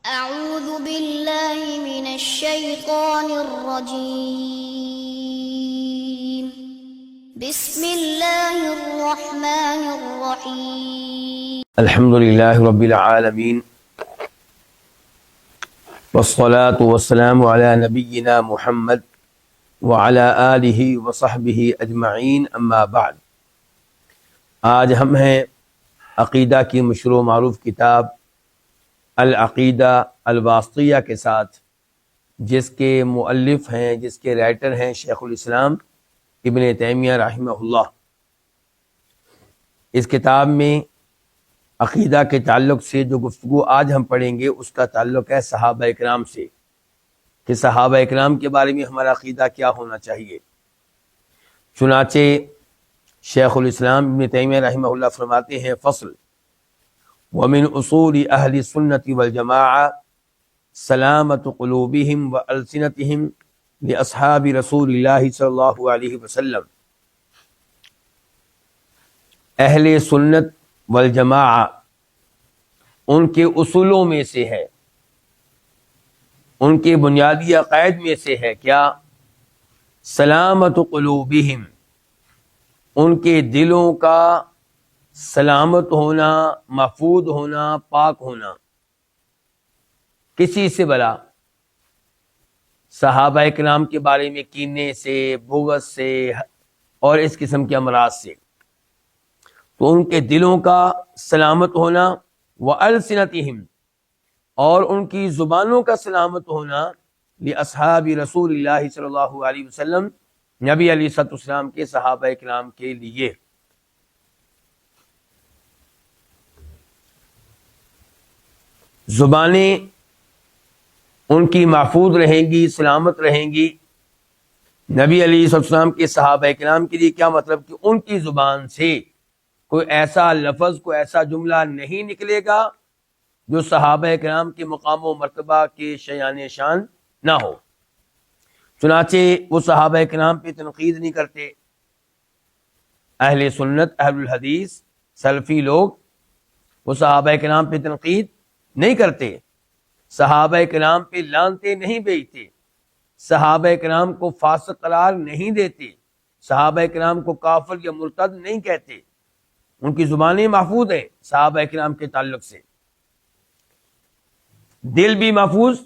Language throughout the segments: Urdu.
أعوذ بالله من الشيطان الرجيم بسم الله الرحمن الرحيم الحمد لله رب العالمين والصلاة والسلام على نبينا محمد وعلى آله وصحبه اجمعین اما بعد۔ آج ہم ہیں عقیدہ کی مشہور و معروف کتاب العقیدہ الواسطیہ کے ساتھ، جس کے مؤلف ہیں، جس کے رائٹر ہیں شیخ الاسلام ابن تیمیہ رحمہ اللہ۔ اس کتاب میں عقیدہ کے تعلق سے جو گفتگو آج ہم پڑھیں گے اس کا تعلق ہے صحابہ اکرام سے، کہ صحابہ اکرام کے بارے میں ہمارا عقیدہ کیا ہونا چاہیے۔ چنانچہ شیخ الاسلام ابن تیمیہ رحمہ اللہ فرماتے ہیں، فصل ومن اصول اہل السنۃ والجماعہ سلامت قلوبہم والسنتہم لاصحاب رسول اللہ صلی اللہ علیہ وسلم۔ اہل سنت والجماعہ ان کے اصولوں میں سے ہے، ان کے بنیادی عقائد میں سے ہے کیا؟ سلامت قلوبہم، ان کے دلوں کا سلامت ہونا، محفوظ ہونا، پاک ہونا کسی سے بلا، صحابہ اکرام کے بارے میں کینے سے، بغض سے اور اس قسم کے امراض سے، تو ان کے دلوں کا سلامت ہونا، وَأَلْسِنَتِهِمْ، اور ان کی زبانوں کا سلامت ہونا، لِأَصْحَابِ رسول اللہ صلی اللہ علیہ وسلم، نبی علیہ الصلوۃ والسلام کے صحابہ اکرام کے لیے۔ زبانیں ان کی محفوظ رہیں گی، سلامت رہیں گی۔ نبی علیہ الصلوۃ والسلام کے صحابہ اکرام کے لیے کیا مطلب؟ کہ ان کی زبان سے کوئی ایسا لفظ، کوئی ایسا جملہ نہیں نکلے گا جو صحابہ اکرام کے مقام و مرتبہ کے شایان شان نہ ہو۔ چنانچہ وہ صحابہ اکرام پہ تنقید نہیں کرتے۔ اہل سنت، اہل الحدیث، سلفی لوگ وہ صحابہ اکرام پہ تنقید نہیں کرتے، صحابہ اکرام پہ لعنتیں نہیں بھیجتے، صحابہ اکرام کو فاسق قرار نہیں دیتے، صحابہ اکرام کو کافر یا مرتد نہیں کہتے۔ ان کی زبانیں محفوظ ہیں صحابہ اکرام کے تعلق سے، دل بھی محفوظ،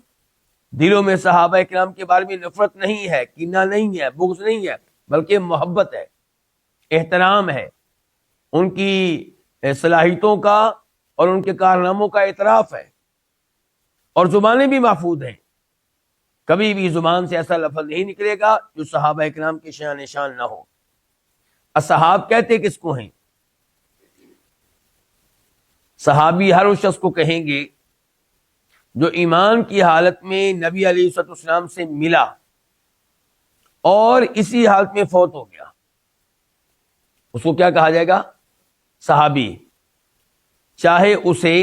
دلوں میں صحابہ اکرام کے بارے میں نفرت نہیں ہے، کینہ نہیں ہے، بغض نہیں ہے، بلکہ محبت ہے، احترام ہے، ان کی صلاحیتوں کا اور ان کے کارناموں کا اعتراف ہے، اور زبانیں بھی محفوظ ہیں۔ کبھی بھی زبان سے ایسا لفظ نہیں نکلے گا جو صحابہ اکرام کے شان نشان نہ ہو۔ اصحاب کہتے کس کو ہیں؟ صحابی ہر اس شخص کو کہیں گے جو ایمان کی حالت میں نبی علیہ الصلوۃ والسلام سے ملا اور اسی حالت میں فوت ہو گیا، اس کو کیا کہا جائے گا؟ صحابی۔ چاہے اسے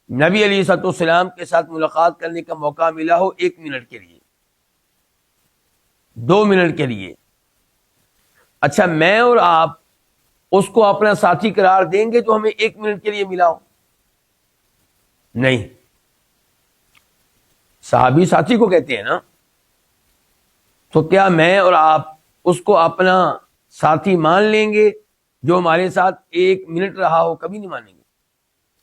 نبی علیہ الصلوۃ والسلام کے ساتھ ملاقات کرنے کا موقع ملا ہو 1 منٹ کے لیے، 2 منٹ کے لیے۔ اچھا، میں اور آپ اس کو اپنا ساتھی قرار دیں گے جو ہمیں 1 منٹ کے لیے ملا ہو؟ نہیں، صحابی ساتھی کو کہتے ہیں نا۔ تو کیا میں اور آپ اس کو اپنا ساتھی مان لیں گے جو ہمارے ساتھ 1 منٹ رہا ہو؟ کبھی نہیں مانیں گے۔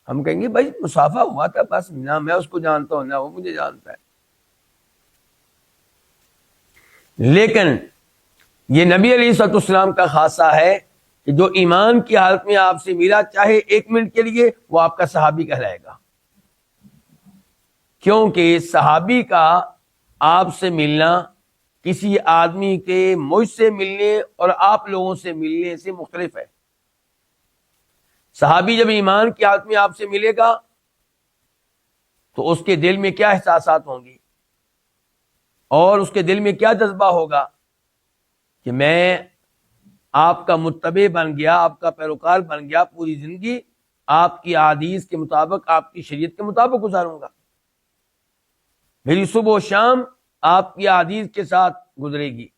ہم کہیں گے بھائی مسافہ ہوا تھا بس، نہ میں اس کو جانتا ہوں نہ وہ مجھے جانتا ہے۔ لیکن یہ نبی علیہ الصلوۃ والسلام کا خاصہ ہے کہ جو ایمان کی حالت میں آپ سے ملا، چاہے 1 منٹ کے لیے، وہ آپ کا صحابی کہلائے گا، کیونکہ صحابی کا آپ سے ملنا کسی آدمی کے مجھ سے ملنے اور آپ لوگوں سے ملنے سے مختلف ہے۔ صحابی جب ایمان کی حالت میں آپ سے ملے گا تو اس کے دل میں کیا احساسات ہوں گی اور اس کے دل میں کیا جذبہ ہوگا کہ میں آپ کا متبع بن گیا، آپ کا پیروکار بن گیا، پوری زندگی آپ کی احادیث کے مطابق، آپ کی شریعت کے مطابق گزاروں گا، میری صبح و شام آپ کی احادیث کے ساتھ گزرے گی۔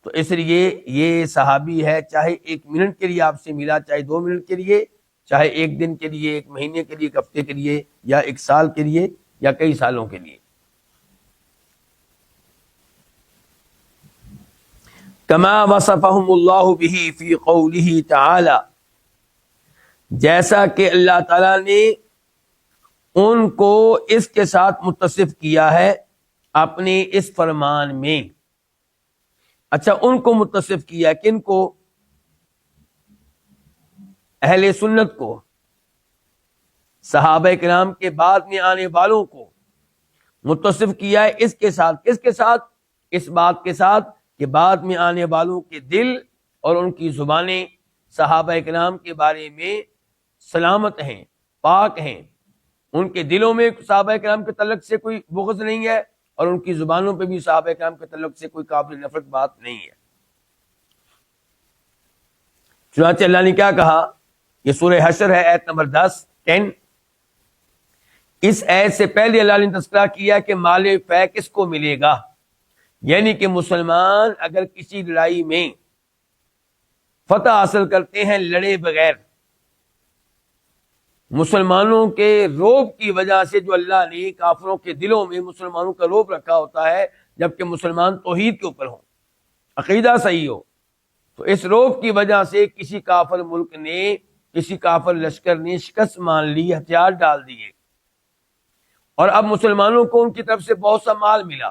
تو اس لیے یہ صحابی ہے، چاہے 1 منٹ کے لیے آپ سے ملا، چاہے 2 منٹ کے لیے، چاہے ایک دن کے لیے، ایک مہینے کے لیے، ایک ہفتے کے لیے، یا ایک سال کے لیے، یا کئی سالوں کے لیے. کما وصفهم اللہ بہ فی قولہ تعالی، جیسا کہ اللہ تعالیٰ نے ان کو اس کے ساتھ متصف کیا ہے اپنے اس فرمان میں. اچھا، ان کو متصف کیا، کن کو؟ اہل سنت کو، صحابہ کرام کے بعد میں آنے والوں کو متصف کیا ہے اس کے ساتھ. کس کے ساتھ؟ اس بات کے ساتھ کہ بعد میں آنے والوں کے دل اور ان کی زبانیں صحابہ کرام کے بارے میں سلامت ہیں، پاک ہیں. ان کے دلوں میں صحابہ کرام کے تعلق سے کوئی بغض نہیں ہے، اور ان کی زبانوں پہ بھی صحابہ کرام کے تعلق سے کوئی قابل نفرت بات نہیں ہے. چنانچہ اللہ نے کیا کہا؟ یہ سورہ حشر ہے، آیت نمبر 10. اس آیت سے پہلے اللہ نے تذکرہ کیا کہ مال فے کس کو ملے گا، یعنی کہ مسلمان اگر کسی لڑائی میں فتح حاصل کرتے ہیں لڑے بغیر، مسلمانوں کے روب کی وجہ سے، جو اللہ نے کافروں کے دلوں میں مسلمانوں کا روب رکھا ہوتا ہے جبکہ مسلمان توحید کے اوپر ہوں، عقیدہ صحیح ہو، تو اس روب کی وجہ سے کسی کافر ملک نے، کسی کافر لشکر نے شکست مان لی، ہتھیار ڈال دیے، اور اب مسلمانوں کو ان کی طرف سے بہت سا مال ملا.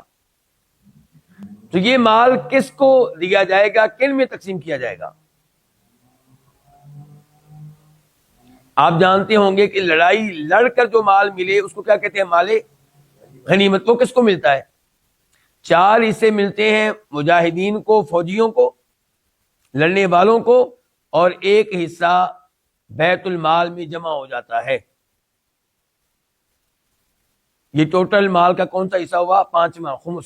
تو یہ مال کس کو دیا جائے گا، کن میں تقسیم کیا جائے گا؟ آپ جانتے ہوں گے کہ لڑائی لڑ کر جو مال ملے اس کو کیا کہتے ہیں؟ مال غنیمت. وہ کس کو ملتا ہے؟ 4 حصے ملتے ہیں مجاہدین کو، فوجیوں کو، لڑنے والوں کو، اور 1 حصہ بیت المال میں جمع ہو جاتا ہے. یہ ٹوٹل مال کا کون سا حصہ ہوا؟ 5واں، خمس.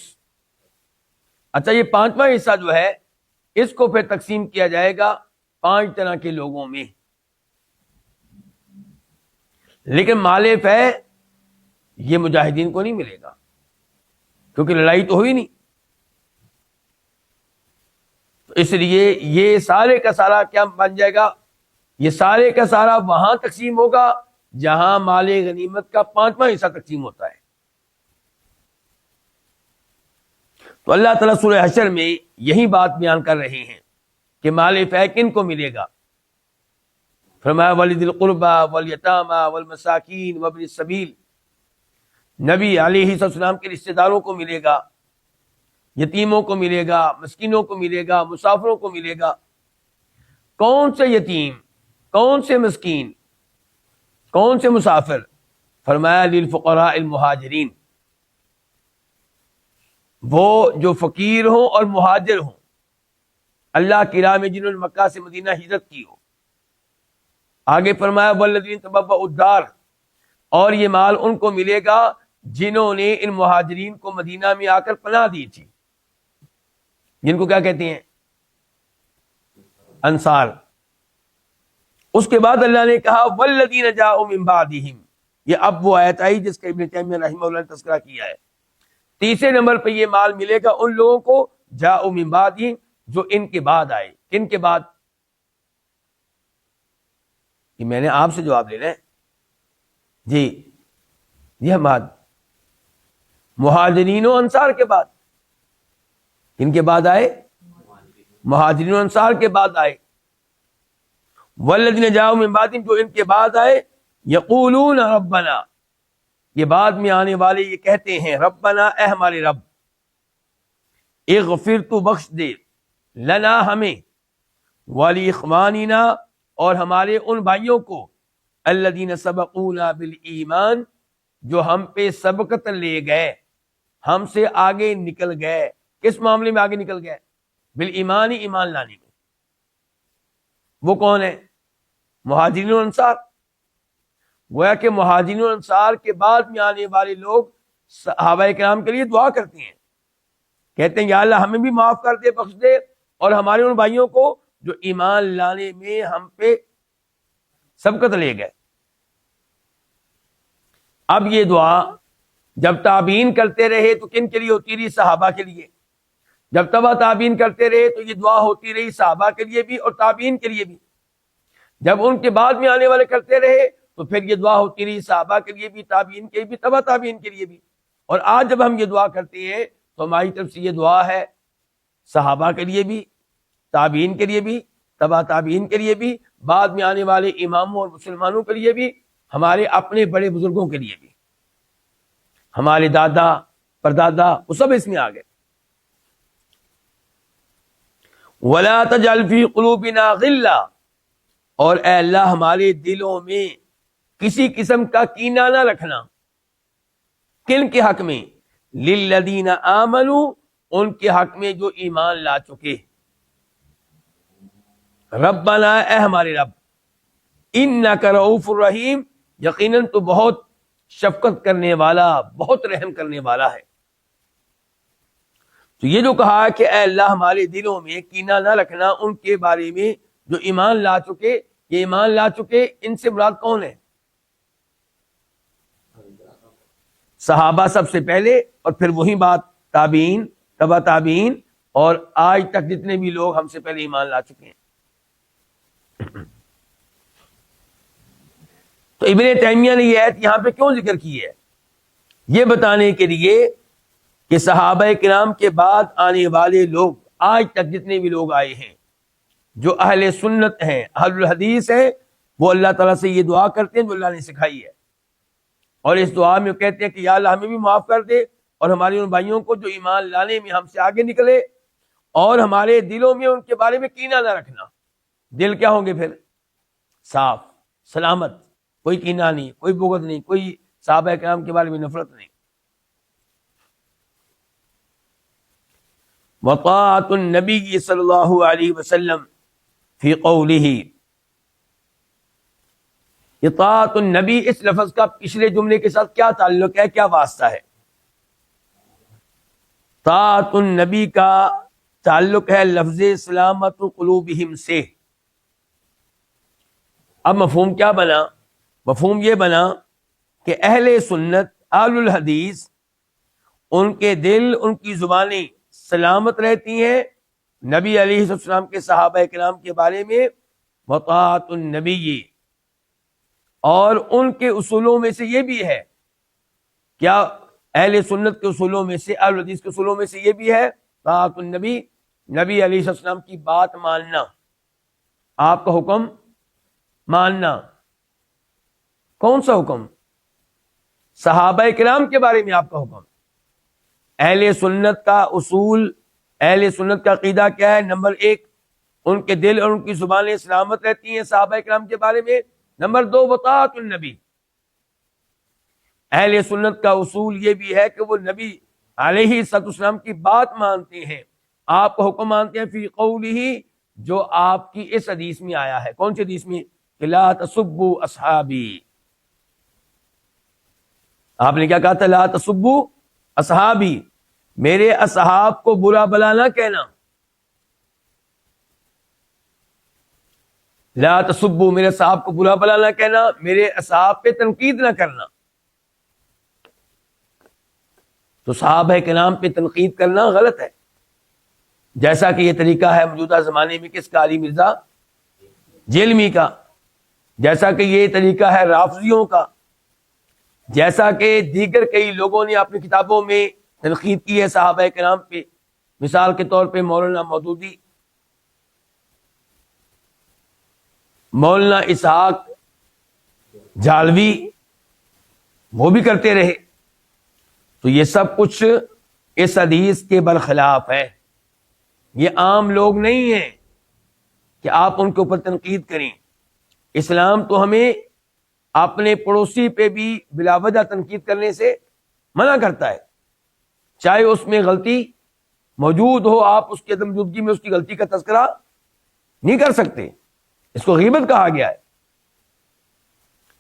اچھا، یہ 5واں حصہ جو ہے اس کو پھر تقسیم کیا جائے گا 5 طرح کے لوگوں میں. لیکن مال فے یہ مجاہدین کو نہیں ملے گا، کیونکہ لڑائی تو ہوئی نہیں. تو اس لیے یہ سارے کا سارا کیا بن جائے گا؟ یہ سارے کا سارا وہاں تقسیم ہوگا جہاں مال غنیمت کا 5واں حصہ تقسیم ہوتا ہے. تو اللہ تعالیٰ سورہ حشر میں یہی بات بیان کر رہے ہیں کہ مال فے کن کو ملے گا. فرمایا وَلِذِي الْقُرْبَى وَالْيَتَامَى وَالْمَسَاكِينِ وَابْنِ السَّبِيلِ، نبی علیہ السلام کے رشتہ داروں کو ملے گا، یتیموں کو ملے گا، مسکینوں کو ملے گا، مسافروں کو ملے گا. کون سے یتیم، کون سے مسکین، کون سے مسافر؟ فرمایا للفقراء المہاجرین، وہ جو فقیر ہوں اور مہاجر ہوں، اللہ کی راہ میں جنہوں نے مکہ سے مدینہ ہجرت کی ہو. آگے فرمایا والذین تبوأوا الدار، اور یہ مال ان کو ملے گا جنہوں نے ان مہاجرین کو مدینہ میں آ کر پناہ دی تھی، جن کو کیا کہتے ہیں؟ انصار. اس کے بعد اللہ نے کہا والذین جاءوا من بعدہم، یہ اب وہ آیت آئی جس کا ابن تیمیہ رحمہ اللہ نے تذکرہ کیا ہے. 3 نمبر پہ یہ مال ملے گا ان لوگوں کو جاءوا من بعدہم، جو ان کے بعد آئے. کن کے بعد؟ کہ میں نے آپ سے جواب لینا ہے. جی ہماد، مہاجرین و انصار کے بعد. کن کے بعد آئے؟ مہاجرین و انصار کے بعد آئے. والذین جاءوا من بعدہم، جو ان کے بعد آئے، یقولون ربنا، یہ بعد میں آنے والے یہ کہتے ہیں ربنا، اے ہمارے رب، اغفر، تو بخش دے، لنا ہمیں، ولی اخواننا، اور ہمارے ان بھائیوں کو، الذین سبقونا بالایمان، جو ہم پہ سبقت لے گئے، ہم سے آگے نکل گئے. کس معاملے میں آگے نکل گئے؟ بالایمان، ایمان لانے میں. وہ کون ہے؟ مہاجرین و انصار. گویا کہ مہاجرین و انصار کے بعد میں آنے والے لوگ صحابہ کرام کے لیے دعا کرتے ہیں، کہتے ہیں یا اللہ ہمیں بھی معاف کر دے، بخش دے، اور ہمارے ان بھائیوں کو جو ایمان لانے میں ہم پہ سبقت لے گئے. اب یہ دعا جب تابعین کرتے رہے تو کن کے لیے ہوتی رہی؟ صحابہ کے لیے. جب تبع تابعین کرتے رہے تو یہ دعا ہوتی رہی صحابہ کے لیے بھی اور تابعین کے لیے بھی. جب ان کے بعد میں آنے والے کرتے رہے تو پھر یہ دعا ہوتی رہی صحابہ کے لیے بھی، تابعین کے لیے بھی، تبع تابعین کے لیے بھی. اور آج جب ہم یہ دعا کرتے ہیں تو ہماری طرف سے یہ دعا ہے صحابہ کے لیے بھی، تابعین کے لیے بھی، تبع تابعین کے لیے بھی، بعد میں آنے والے اماموں اور مسلمانوں کے لیے بھی، ہمارے اپنے بڑے بزرگوں کے لیے بھی، ہمارے دادا پردادا وہ سب اس میں آ گئے. وَلَا تَجْعَلْ فِي قُلُوبِنَا غِلًّا، اور اے اللہ ہمارے دلوں میں کسی قسم کا کینہ نہ رکھنا. کن کے حق میں؟ لِلَّذِينَ آمَنُوا، ان کے حق میں جو ایمان لا چکے. ربنا، اے ہمارے رب، انک رؤوف الرحیم، یقیناً تو بہت شفقت کرنے والا، بہت رحم کرنے والا ہے. تو یہ جو کہا کہ اے اللہ ہمارے دلوں میں کینہ نہ رکھنا ان کے بارے میں جو ایمان لا چکے، یہ ایمان لا چکے ان سے مراد کون ہے؟ صحابہ سب سے پہلے، اور پھر وہی بات تابعین، تبع تابعین، اور آج تک جتنے بھی لوگ ہم سے پہلے ایمان لا چکے ہیں. تو ابن تیمیہ نے یہ آیت یہاں پہ کیوں ذکر کی ہے؟ یہ بتانے کے لیے کہ صحابہ کرام کے بعد آنے والے لوگ، آج تک جتنے بھی لوگ آئے ہیں جو اہل سنت ہیں، اہل الحدیث ہیں، وہ اللہ تعالیٰ سے یہ دعا کرتے ہیں جو اللہ نے سکھائی ہے. اور اس دعا میں کہتے ہیں کہ یا اللہ ہمیں بھی معاف کر دے، اور ہمارے ان بھائیوں کو جو ایمان لانے میں ہم سے آگے نکلے، اور ہمارے دلوں میں ان کے بارے میں کینہ نہ رکھنا. دل کیا ہوں گے پھر؟ صاف، سلامت، کوئی کینہ نہیں، کوئی بغض نہیں، کوئی صحابہ کرام کے بارے میں نفرت نہیں. وطاعت النبی صلی اللہ علیہ وسلم فی قولہ، اطاعت النبی اس لفظ کا پچھلے جملے کے ساتھ کیا تعلق ہے، کیا واسطہ ہے؟ طاعت النبی کا تعلق ہے لفظ سلامت قلوبہم سے. اب مفہوم کیا بنا؟ مفہوم یہ بنا کہ اہل سنت، اہل الحدیث، ان کے دل، ان کی زبانیں سلامت رہتی ہیں نبی علیہ السلام کے صحابہ کرام کے بارے میں. وطاعت النبی، اور ان کے اصولوں میں سے یہ بھی ہے، کیا اہل سنت کے اصولوں میں سے، اہل حدیث کے اصولوں میں سے یہ بھی ہے طاعت النبی، نبی علیہ السلام کی بات ماننا، آپ کا حکم ماننا. کون سا حکم؟ صحابہ کرام کے بارے میں آپ کا حکم. اہل سنت کا اصول، اہل سنت کا عقیدہ کیا ہے؟ نمبر 1، ان کے دل اور ان کی زبانیں سلامت رہتی ہیں صحابہ کرام کے بارے میں. نمبر 2، وطاعت النبی، اہل سنت کا اصول یہ بھی ہے کہ وہ نبی علیہ السلام کی بات مانتے ہیں، آپ کا حکم مانتے ہیں فی قولہ، جو آپ کی اس حدیث میں آیا ہے. کون سی حدیث میں؟ کہ لا تسبوا اصحابی. آپ نے کیا کہا تھا؟ لا تسبوا اصحابی، میرے اصحاب کو برا بلا نہ کہنا. لا تسبوا، میرے اصحاب کو برا بلا نہ کہنا، میرے اصحاب پہ تنقید نہ کرنا. تو صحابہ کرام پہ تنقید کرنا غلط ہے، جیسا کہ یہ طریقہ ہے موجودہ زمانے میں کس کا؟ علی مرزا جیلمی کا. جیسا کہ یہ طریقہ ہے رافضیوں کا. جیسا کہ دیگر کئی لوگوں نے اپنی کتابوں میں تنقید کی ہے صحابہ کرام پہ. مثال کے طور پہ مولانا مودودی، مولانا اسحاق جالوی، وہ بھی کرتے رہے. تو یہ سب کچھ اس حدیث کے برخلاف ہے. یہ عام لوگ نہیں ہیں کہ آپ ان کے اوپر تنقید کریں. اسلام تو ہمیں اپنے پڑوسی پہ بھی بلا وجہ تنقید کرنے سے منع کرتا ہے، چاہے اس میں غلطی موجود ہو. آپ اس کی عدم موجودگی میں اس کی غلطی کا تذکرہ نہیں کر سکتے، اس کو غیبت کہا گیا ہے.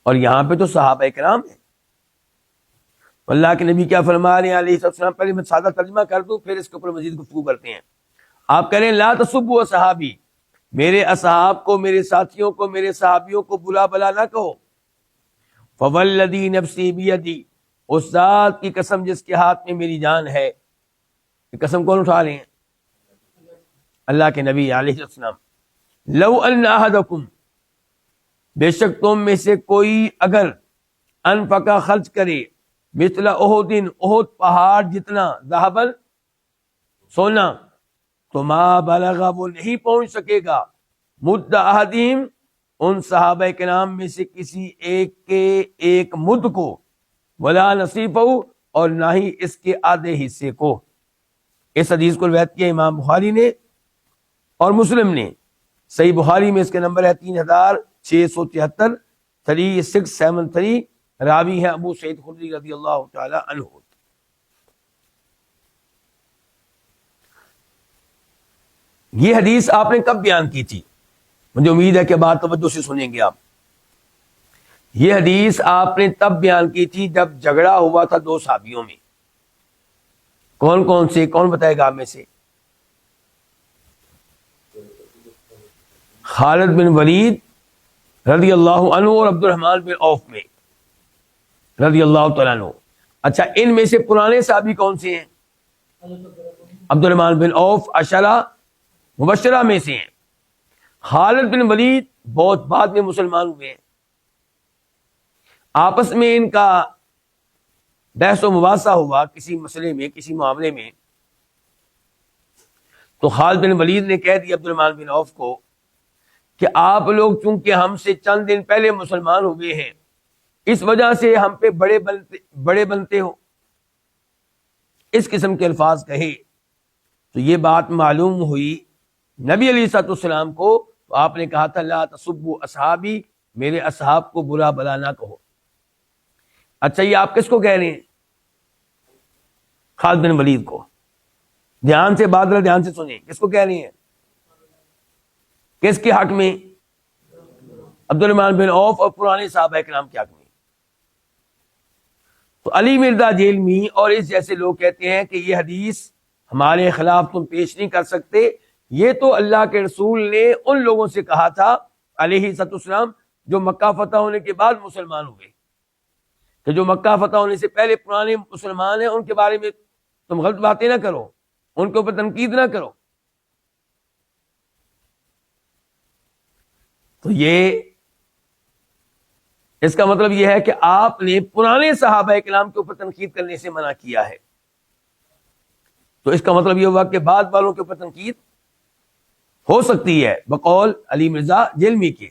اور یہاں پہ تو صحابہ کرام ہیں. اللہ کے نبی کیا فرما رہے ہیں علیہ السلام؟ پہلے میں سادہ ترجمہ کر دوں، پھر اس کے اوپر مزید گفتگو کرتے ہیں. آپ کہہ رہے ہیں لا تسبوا اصحابی، میرے اصحاب کو، میرے ساتھیوں کو، میرے صحابیوں کو بلا بلا نہ کہو. فوالذی نفسی بیدی، اس ذات کی قسم جس کے ہاتھ میں میری جان ہے. یہ قسم کون اٹھا رہے ہیں؟ اللہ کے نبی علیہ السلام. لو ان احدکم، بے شک تم میں سے کوئی اگر انفقہ خرچ کرے مثل احد احد پہاڑ جتنا ذهبا سونا تو ما بلغ وہ نہیں پہنچ سکے گا مد احدہم ان صحابہ کرام میں سے کسی ایک کے ایک مد کو ولا نصیفہ اور نہ ہی اس کے آدھے حصے کو۔ اس حدیث کو روایت کیا امام بخاری نے اور مسلم نے۔ صحیح بخاری میں اس کا نمبر ہے 3673 3673، راوی ہے ابو سعید خدری رضی اللہ تعالی عنہ۔ یہ حدیث آپ نے کب بیان کی تھی؟ مجھے امید ہے کہ بات توجہ سے سنیں گے آپ۔ یہ حدیث آپ نے تب بیان کی تھی جب جھگڑا ہوا تھا دو صحابیوں میں۔ کون کون سے؟ کون بتائے گا آپ میں سے؟ خالد بن ولید رضی اللہ عنہ اور عبد الرحمن بن عوف میں رضی اللہ تعالیٰ عنہ۔ اچھا، ان میں سے پرانے صحابی کون سے ہیں؟ عبد الرحمن بن عوف عشرہ مبشرہ میں سے ہیں۔ خالد بن ولید بہت بعد میں مسلمان ہوئے ہیں۔ آپس میں ان کا بحث و مباحثہ ہوا کسی مسئلے میں، کسی معاملے میں، تو خالد بن ولید نے کہہ دیا عبد الرحمن بن عوف کو کہ آپ لوگ چونکہ ہم سے چند دن پہلے مسلمان ہوئے ہیں، اس وجہ سے ہم پہ بڑے بنتے ہو، اس قسم کے الفاظ کہے۔ تو یہ بات معلوم ہوئی نبی علیہ الصلوۃ والسلام کو، تو آپ نے کہا تھا لا تسبوا اصحابی، میرے اصحاب کو برا بلا نہ کہو۔ اچھا، یہ آپ کس کو کہہ رہے ہیں؟ خالد بن ولید کو۔ دھیان سے بات ذرا دھیان سے سنیں، کس کو کہہ رہے ہیں؟ کس کے حق میں؟ عبد الرحمن بن عوف اور پرانے صحابہ کرام کے حق میں۔ تو علی مرزا جیلمی اور اس جیسے لوگ کہتے ہیں کہ یہ حدیث ہمارے خلاف تم پیش نہیں کر سکتے، یہ تو اللہ کے رسول نے ان لوگوں سے کہا تھا علیہ السلام جو مکہ فتح ہونے کے بعد مسلمان ہوئے، کہ جو مکہ فتح ہونے سے پہلے پرانے مسلمان ہیں ان کے بارے میں تم غلط باتیں نہ کرو، ان کے اوپر تنقید نہ کرو۔ تو یہ اس کا مطلب یہ ہے کہ آپ نے پرانے صحابہ کرام کے اوپر تنقید کرنے سے منع کیا ہے۔ تو اس کا مطلب یہ ہوا کہ بعد والوں کے اوپر تنقید ہو سکتی ہے بقول علی مرزا جیلمی کے،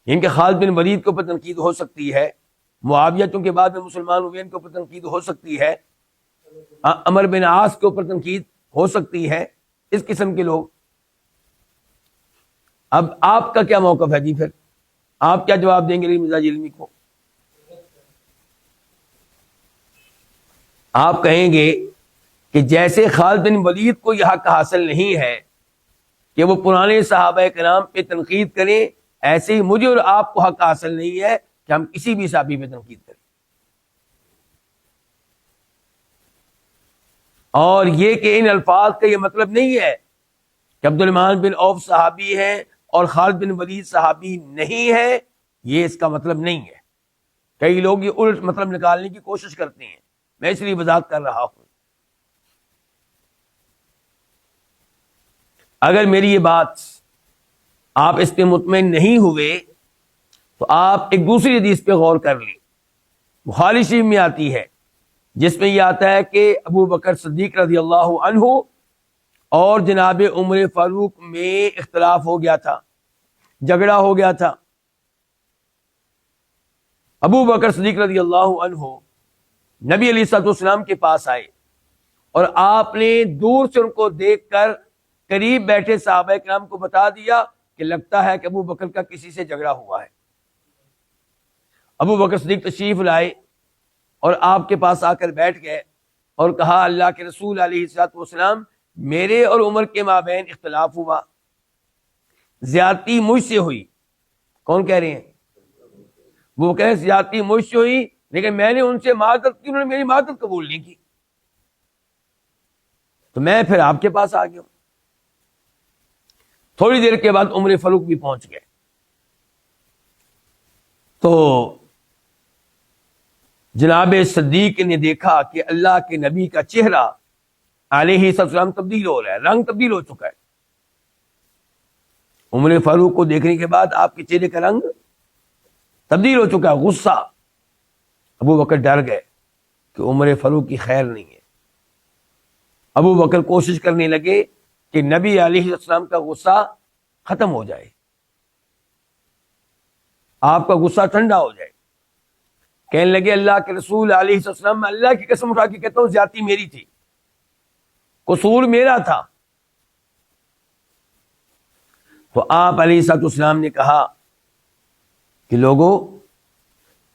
ان کے خالد بن ولید کے اوپر تنقید ہو سکتی ہے، معاویہ چونکہ بعد میں مسلمان ہوئے ان کے اوپر تنقید ہو سکتی ہے، عمر بن عاص کے اوپر تنقید ہو سکتی ہے، اس قسم کے لوگ۔ اب آپ کا کیا موقف ہے جی؟ پھر آپ کیا جواب دیں گے علی مرزا جیلمی کو؟ آپ کہیں گے کہ جیسے خالد بن ولید کو یہ حق حاصل نہیں ہے کہ وہ پرانے صحابہ کرام پہ تنقید کریں، ایسے ہی مجھے اور آپ کو حق حاصل نہیں ہے کہ ہم کسی بھی صحابی پہ تنقید کریں۔ اور یہ کہ ان الفاظ کا یہ مطلب نہیں ہے کہ عبد الرحمن بن عوف صحابی ہیں اور خالد بن ولید صحابی نہیں ہے، یہ اس کا مطلب نہیں ہے۔ کئی لوگ یہ الٹ مطلب نکالنے کی کوشش کرتے ہیں، میں اس لیے وضاحت کر رہا ہوں۔ اگر میری یہ بات آپ اس پہ مطمئن نہیں ہوئے تو آپ ایک دوسری حدیث پہ غور کر لیں، بخاری شریف میں آتی ہے، جس میں یہ آتا ہے کہ ابو بکر صدیق رضی اللہ عنہ اور جناب عمر فاروق میں اختلاف ہو گیا تھا، جھگڑا ہو گیا تھا۔ ابو بکر صدیق رضی اللہ عنہ نبی علیہ الصلوۃ والسلام کے پاس آئے اور آپ نے دور سے ان کو دیکھ کر قریب بیٹھے صحابہ کرام کو بتا دیا کہ لگتا ہے کہ ابو بکر کا کسی سے جھگڑا ہوا ہے۔ ابو بکر صدیق تشریف لائے اور آپ کے پاس آ کر بیٹھ گئے اور کہا اللہ کے رسول علیہ الصلوۃ والسلام میرے اور عمر کے مابین اختلاف ہوا، زیادتی مجھ سے ہوئی۔ کون کہہ رہے ہیں؟ وہ کہہ زیادتی مجھ سے ہوئی، لیکن میں نے ان سے معذرت کی، انہوں نے میری معذرت قبول نہیں کی، تو میں پھر آپ کے پاس آ گیا ہوں۔ تھوڑی دیر کے بعد عمر فاروق بھی پہنچ گئے، تو جناب صدیق نے دیکھا کہ اللہ کے نبی کا چہرہ علیہ السلام تبدیل ہو رہا ہے، رنگ تبدیل ہو چکا ہے۔ عمر فاروق کو دیکھنے کے بعد آپ کے چہرے کا رنگ تبدیل ہو چکا ہے، غصہ۔ ابو بکر ڈر گئے کہ عمر فاروق کی خیر نہیں ہے۔ ابو بکر کوشش کرنے لگے کہ نبی علیہ السلام کا غصہ ختم ہو جائے، آپ کا غصہ ٹھنڈا ہو جائے۔ کہنے لگے اللہ کے رسول علیہ السلام، میں اللہ کی قسم اٹھا کے کہتا ہوں زیادتی میری تھی، قصور میرا تھا۔ تو آپ علیہ السلام نے کہا کہ لوگوں،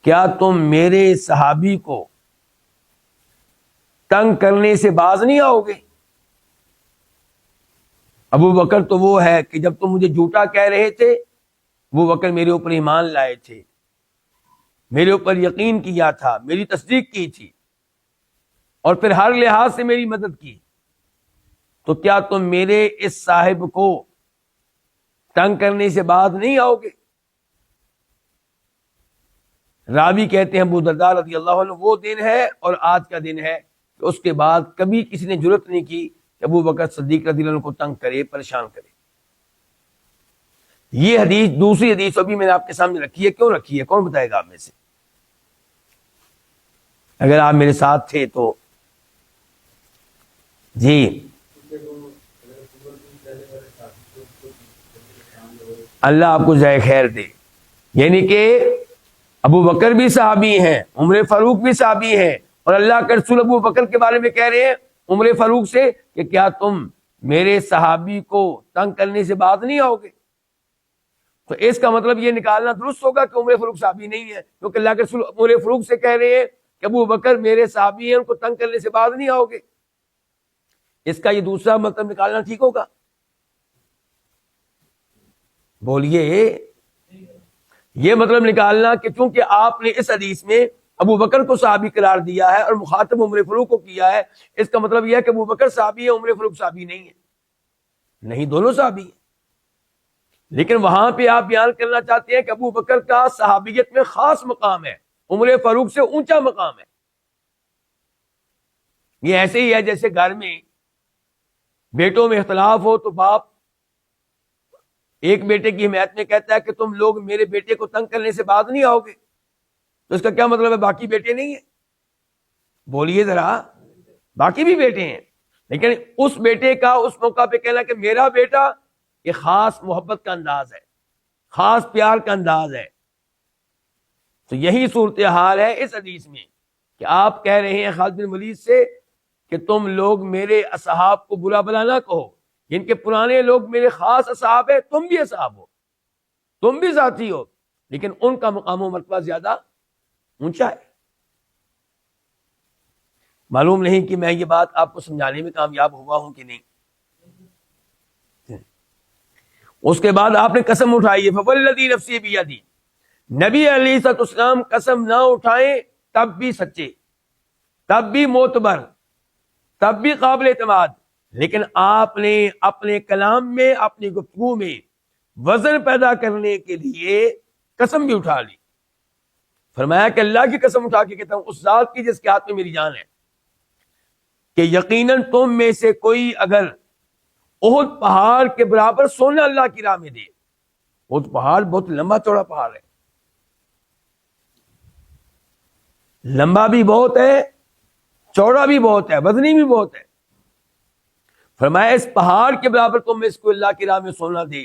کیا تم میرے صحابی کو تنگ کرنے سے باز نہیں آؤ گے؟ ابو بکر تو وہ ہے کہ جب تم مجھے جھوٹا کہہ رہے تھے، ابو بکر میرے اوپر ایمان لائے تھے، میرے اوپر یقین کیا تھا، میری تصدیق کی تھی، اور پھر ہر لحاظ سے میری مدد کی، تو کیا تم میرے اس صاحب کو تنگ کرنے سے باز نہیں آؤ گے؟ راوی کہتے ہیں ابو درداء رضی اللہ عنہ وہ دن ہے اور آج کا دن ہے کہ اس کے بعد کبھی کسی نے جرأت نہیں کی کہ ابو بکر صدیق رضی اللہ عنہ کو تنگ کرے، پریشان کرے۔ یہ حدیث، دوسری حدیث ابھی میں نے آپ کے سامنے رکھی ہے، کیوں رکھی ہے؟ کون بتائے گا آپ میں سے؟ اگر آپ میرے ساتھ تھے تو جی۔ اللہ آپ کو جزائے خیر دے۔ یعنی کہ ابو بکر بھی صحابی ہیں، عمر فاروق بھی صحابی ہیں، اور اللہ کے رسول ابو بکر کے بارے میں کہہ رہے ہیں عمر فاروق سے کہ کیا تم میرے صحابی کو تنگ کرنے سے باز نہیں آؤ گے؟ تو اس کا مطلب یہ نکالنا درست ہوگا کہ عمر فاروق صحابی نہیں ہے، کیونکہ اللہ کے رسول عمر فاروق سے کہہ رہے ہیں کہ ابو بکر میرے صحابی ہیں، ان کو تنگ کرنے سے باز نہیں آؤ گے۔ اس کا یہ دوسرا مطلب نکالنا ٹھیک ہوگا؟ بولیے۔ یہ مطلب نکالنا کہ چونکہ آپ نے اس حدیث میں ابو بکر کو صحابی قرار دیا ہے اور مخاطب عمر فاروق کو کیا ہے، اس کا مطلب یہ ہے کہ ابو بکر صحابی ہے، عمر فاروق صحابی نہیں ہے۔ نہیں، دونوں صحابی ہیں، لیکن وہاں پہ آپ بیان کرنا چاہتے ہیں کہ ابو بکر کا صحابیت میں خاص مقام ہے، عمر فاروق سے اونچا مقام ہے۔ یہ ایسے ہی ہے جیسے گھر میں بیٹوں میں اختلاف ہو تو باپ ایک بیٹے کی حمایت میں کہتا ہے کہ تم لوگ میرے بیٹے کو تنگ کرنے سے باز نہیں آؤ گے، تو اس کا کیا مطلب ہے؟ باقی بیٹے نہیں ہیں؟ بولیے ذرا، باقی بھی بیٹے ہیں، لیکن اس بیٹے کا اس موقع پہ کہنا کہ میرا بیٹا، یہ خاص محبت کا انداز ہے، خاص پیار کا انداز ہے۔ تو یہی صورتحال ہے اس حدیث میں کہ آپ کہہ رہے ہیں خالد بن ولید سے کہ تم لوگ میرے اصحاب کو برا بلا نہ کہو، جن کے پرانے لوگ میرے خاص اصحاب ہیں، تم بھی اصحاب ہو، تم بھی ذاتی ہو، لیکن ان کا مقام و مرتبہ زیادہ اونچا ہے۔ معلوم نہیں کہ میں یہ بات آپ کو سمجھانے میں کامیاب ہوا ہوں کہ نہیں۔ اس کے بعد آپ نے قسم اٹھائی ہے، فوالذی نفسی بیدی، نبی علیہ السلام قسم نہ اٹھائیں تب بھی سچے، تب بھی معتبر، تب بھی قابل اعتماد، لیکن آپ نے اپنے کلام میں، اپنی گفتگو میں وزن پیدا کرنے کے لیے قسم بھی اٹھا لی۔ فرمایا کہ اللہ کی قسم اٹھا کے کہتا ہوں، اس ذات کی جس کے ہاتھ میں میری جان ہے، کہ یقیناً تم میں سے کوئی اگر احد پہاڑ کے برابر سونا اللہ کی راہ میں دے، احد پہاڑ بہت لمبا چوڑا پہاڑ ہے، لمبا بھی بہت ہے، چوڑا بھی بہت ہے، وزنی بھی بہت ہے۔ فرمایا اس پہاڑ کے برابر تم میں اس کو اللہ کی راہ میں سونا دے،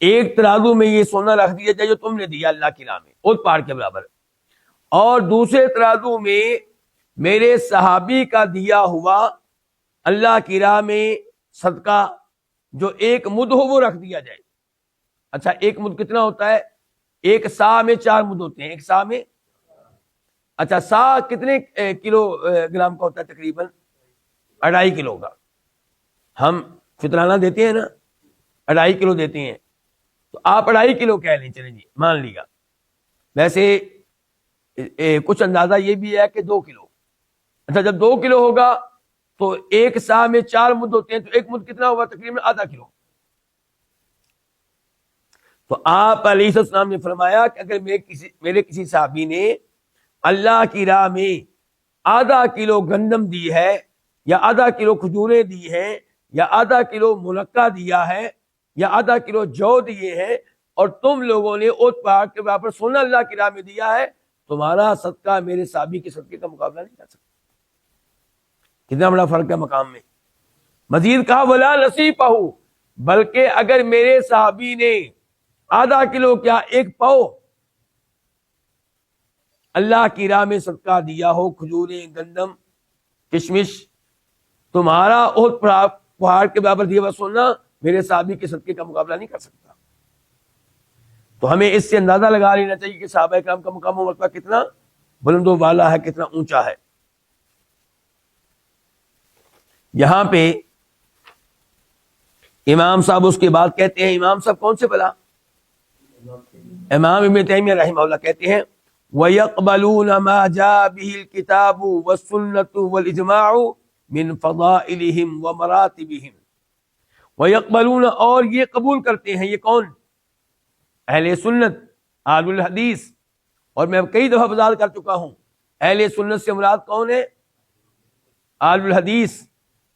ایک ترازو میں یہ سونا رکھ دیا جائے جو تم نے دیا اللہ کی راہ میں، احد پہاڑ کے برابر، اور دوسرے ترازو میں میرے صحابی کا دیا ہوا اللہ کی راہ میں صدقہ جو ایک مد ہو وہ رکھ دیا جائے۔ اچھا، ایک مد کتنا ہوتا ہے؟ ایک سا میں 4 مد ہوتے ہیں، ایک سا میں، اچھا سا کتنے کلو گرام کا ہوتا ہے؟ تقریباً 2.5 کلو کا۔ ہم فطرانہ دیتے ہیں نا، 2.5 کلو دیتے ہیں، تو آپ 2.5 کلو کہہ لیں، چلیں جی مان لیگا۔ ویسے کچھ اندازہ یہ بھی ہے کہ 2 کلو۔ اچھا، جب 2 کلو ہوگا تو ایک سا میں 4 مد ہوتے ہیں، تو ایک مد کتنا ہوگا؟ تقریباً ½ کلو۔ تو آپ علیہ السلام نے فرمایا کہ اگر میرے کسی صحابی نے اللہ کی راہ میں ½ کلو گندم دی ہے، یا ½ کلو کھجوریں دی ہیں، یا ½ کلو منقع دیا ہے، یا ½ کلو جو دیے ہیں، اور تم لوگوں نے اونٹ پہاڑ کے برابر سونا اللہ کی راہ میں دیا ہے، تمہارا صدقہ میرے صحابی کے صدقے کا مقابلہ نہیں کر سکتا۔ کتنا بڑا فرق ہے مقام میں۔ مزید کہا ولا نصیفہ، بلکہ اگر میرے صحابی نے آدھا کلو کیا 1 پاؤ اللہ کی راہ میں صدقہ دیا ہو، کھجوریں، گندم، کشمش، تمہارا اونٹ پہاڑ کے برابر دیا ہوا سونا میرے صحابی کے صدقے کا مقابلہ نہیں کر سکتا۔ تو ہمیں اس سے اندازہ لگا لینا چاہیے کہ صحابہ کرام کا مقام و مرتبہ کتنا بلند و بالا ہے، کتنا اونچا ہے۔ یہاں پہ امام صاحب اس کے بعد کہتے ہیں، امام صاحب کون سے بلا؟ امام ابن تیمیہ رحمہ اللہ کہتے ہیں وَيَقْبَلُونَ مَا جَاءَ بِهِ الْكِتَابُ وَالسُّنَّةُ وَالْإِجْمَاعُ مِنْ فَضَائِلِهِمْ وَمَرَاتِبِهِمْ۔ وَيَقْبَلُونَ، اور یہ قبول کرتے ہیں، یہ کون؟ اہل سنت، اہل الحدیث۔ اور میں کئی دفعہ وضاحت کر چکا ہوں، اہل سنت سے مراد کون ہے؟ اہل الحدیث،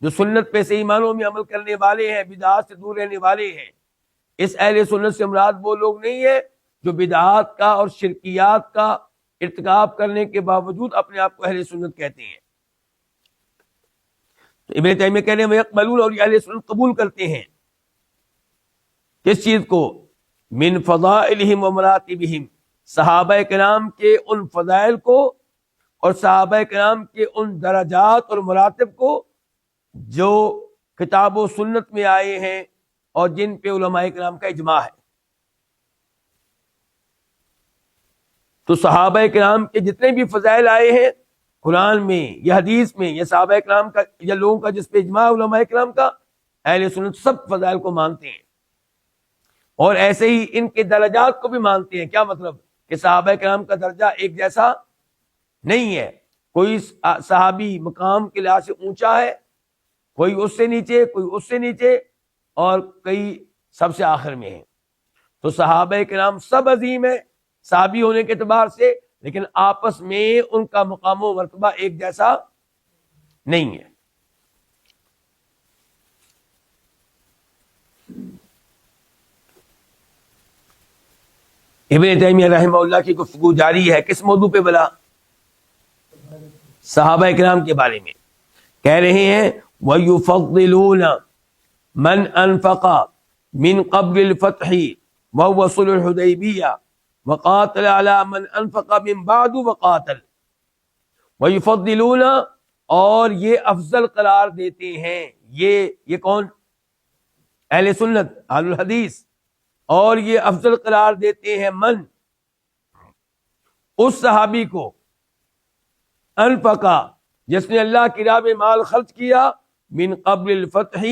جو سنت پہ صحیح معنوں میں عمل کرنے والے ہیں، بدعات سے دور رہنے والے ہیں۔ اس اہل سنت سے مراد وہ لوگ نہیں ہے جو بدعات کا اور شرکیات کا ارتکاب کرنے کے باوجود اپنے آپ کو اہل سنت کہتے ہیں۔ تو ابن تیمیہ کہہ رہے ہیں وَيَقْبَلُونَ، اور یہ اہل سنت قبول کرتے ہیں کس چیز کو؟ من فضائلہم ومراتبہم، صحابہ کرام کے ان فضائل کو اور صحابہ کرام کے ان درجات اور مراتب کو جو کتاب و سنت میں آئے ہیں اور جن پہ علماء کرام کا اجماع ہے۔ تو صحابہ کرام کے جتنے بھی فضائل آئے ہیں قرآن میں یا حدیث میں یا صحابہ کرام کا یا لوگوں کا جس پہ اجماع علماء کرام کا، اہل سنت سب فضائل کو مانتے ہیں، اور ایسے ہی ان کے درجات کو بھی مانتے ہیں۔ کیا مطلب؟ کہ صحابہ کرام کا درجہ ایک جیسا نہیں ہے، کوئی صحابی مقام کے لحاظ سے اونچا ہے، کوئی اس سے نیچے، کوئی اس سے نیچے، اور کئی سب سے آخر میں ہیں۔ تو صحابہ کرام سب عظیم ہیں صحابی ہونے کے اعتبار سے، لیکن آپس میں ان کا مقام و مرتبہ ایک جیسا نہیں ہے۔ ابن تیمیہ رحمہ اللہ کی گفتگو جاری ہے، کس موضوع پہ بلا؟ صحابہ کرام کے بارے میں کہہ رہے ہیں وَيُفَضِّلُونَ مَنْ أَنْفَقَ مِنْ قَبْلِ الْفَتْحِ وَهُوَ صُلْحُ الْحُدَيْبِيَّةِ وَقَاتَلَ عَلَى مَنْ أَنْفَقَ مِنْ بَعْدُ وَقَاتَلَ۔ وَيُفَضِّلُونَ، اور یہ افضل قرار دیتے ہیں، یہ کون؟ اہل سنت، اہل الحدیث۔ اور یہ افضل قرار دیتے ہیں من، اس صحابی کو، انفقا، جس نے اللہ کی راہ میں مال خرچ کیا، من قبل الفتح،